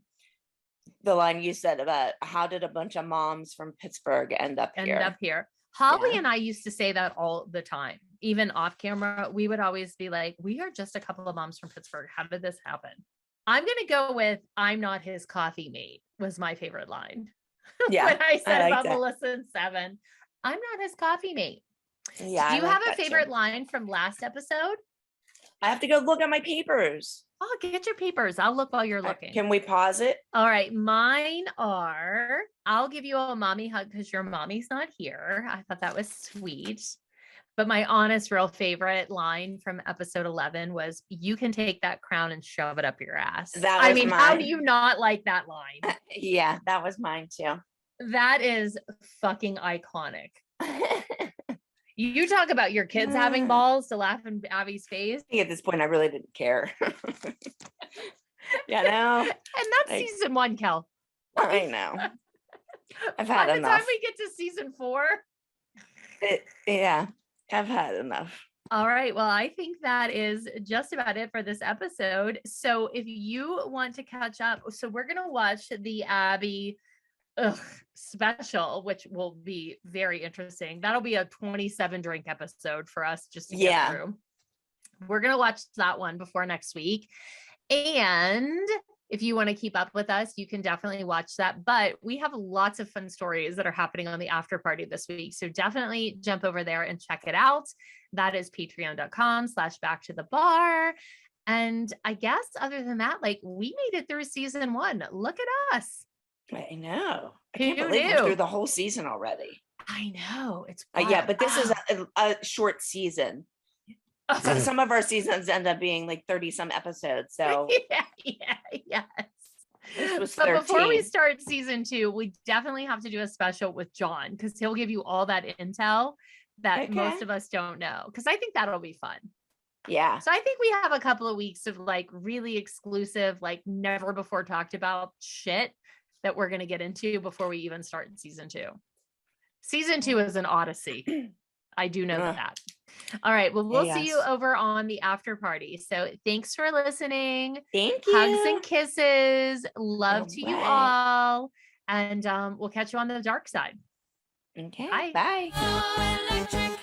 line you said about how did a bunch of moms from Pittsburgh end up here? Holly and I used to say that all the time, even off camera. We would always be like, we are just a couple of moms from Pittsburgh. How did this happen? I'm going to go with I'm not his coffee mate was my favorite line. Yeah. When I said about that. Melissa and Seven, I'm not his coffee mate. Yeah. Do you have a favorite line from last episode? I have to go look at my papers. Oh, get your papers. I'll look while you're looking. Can we pause it? All right. Mine are, I'll give you a mommy hug because your mommy's not here. I thought that was sweet. But my honest, real favorite line from episode 11 was, you can take that crown and shove it up your ass. That was how mine. do you not like that line? Yeah, that was mine too. That is fucking iconic. You talk about your kids having balls to laugh in Abby's face. I think at this point, I really didn't care. You know? And that's season 1, Kel. I know. I've had By the enough. time we get to season 4. Yeah, I've had enough. All right. Well, I think that is just about it for this episode. So if you want to catch up, so we're going to watch the Abby special, which will be very interesting. That'll be a 27 drink episode for us just to get through. We're going to watch that one before next week. And if you want to keep up with us, you can definitely watch that. But we have lots of fun stories that are happening on the after party this week. So definitely jump over there and check it out. That is patreon.com/backtothebar. And I guess other than that, like, we made it through season 1. Look at us. I know. I Who can't believe knew? we're through the whole season already. I know. It's Yeah, wild. but this is a short season. So some of our seasons end up being like 30 some episodes. So yes. this was But 13. before we start season 2, we definitely have to do a special with John because he'll give you all that intel that most of us don't know. Because I think that'll be fun. Yeah. So I think we have a couple of weeks of like really exclusive, like never before talked about shit that we're going to get into before we even start season 2. Season 2 is an odyssey. I do know that. All right. Well, we'll see you over on the after party. So thanks for listening. Thank you. Hugs and kisses. Love to you all. And we'll catch you on the dark side. Okay. Bye. Bye. Oh, electric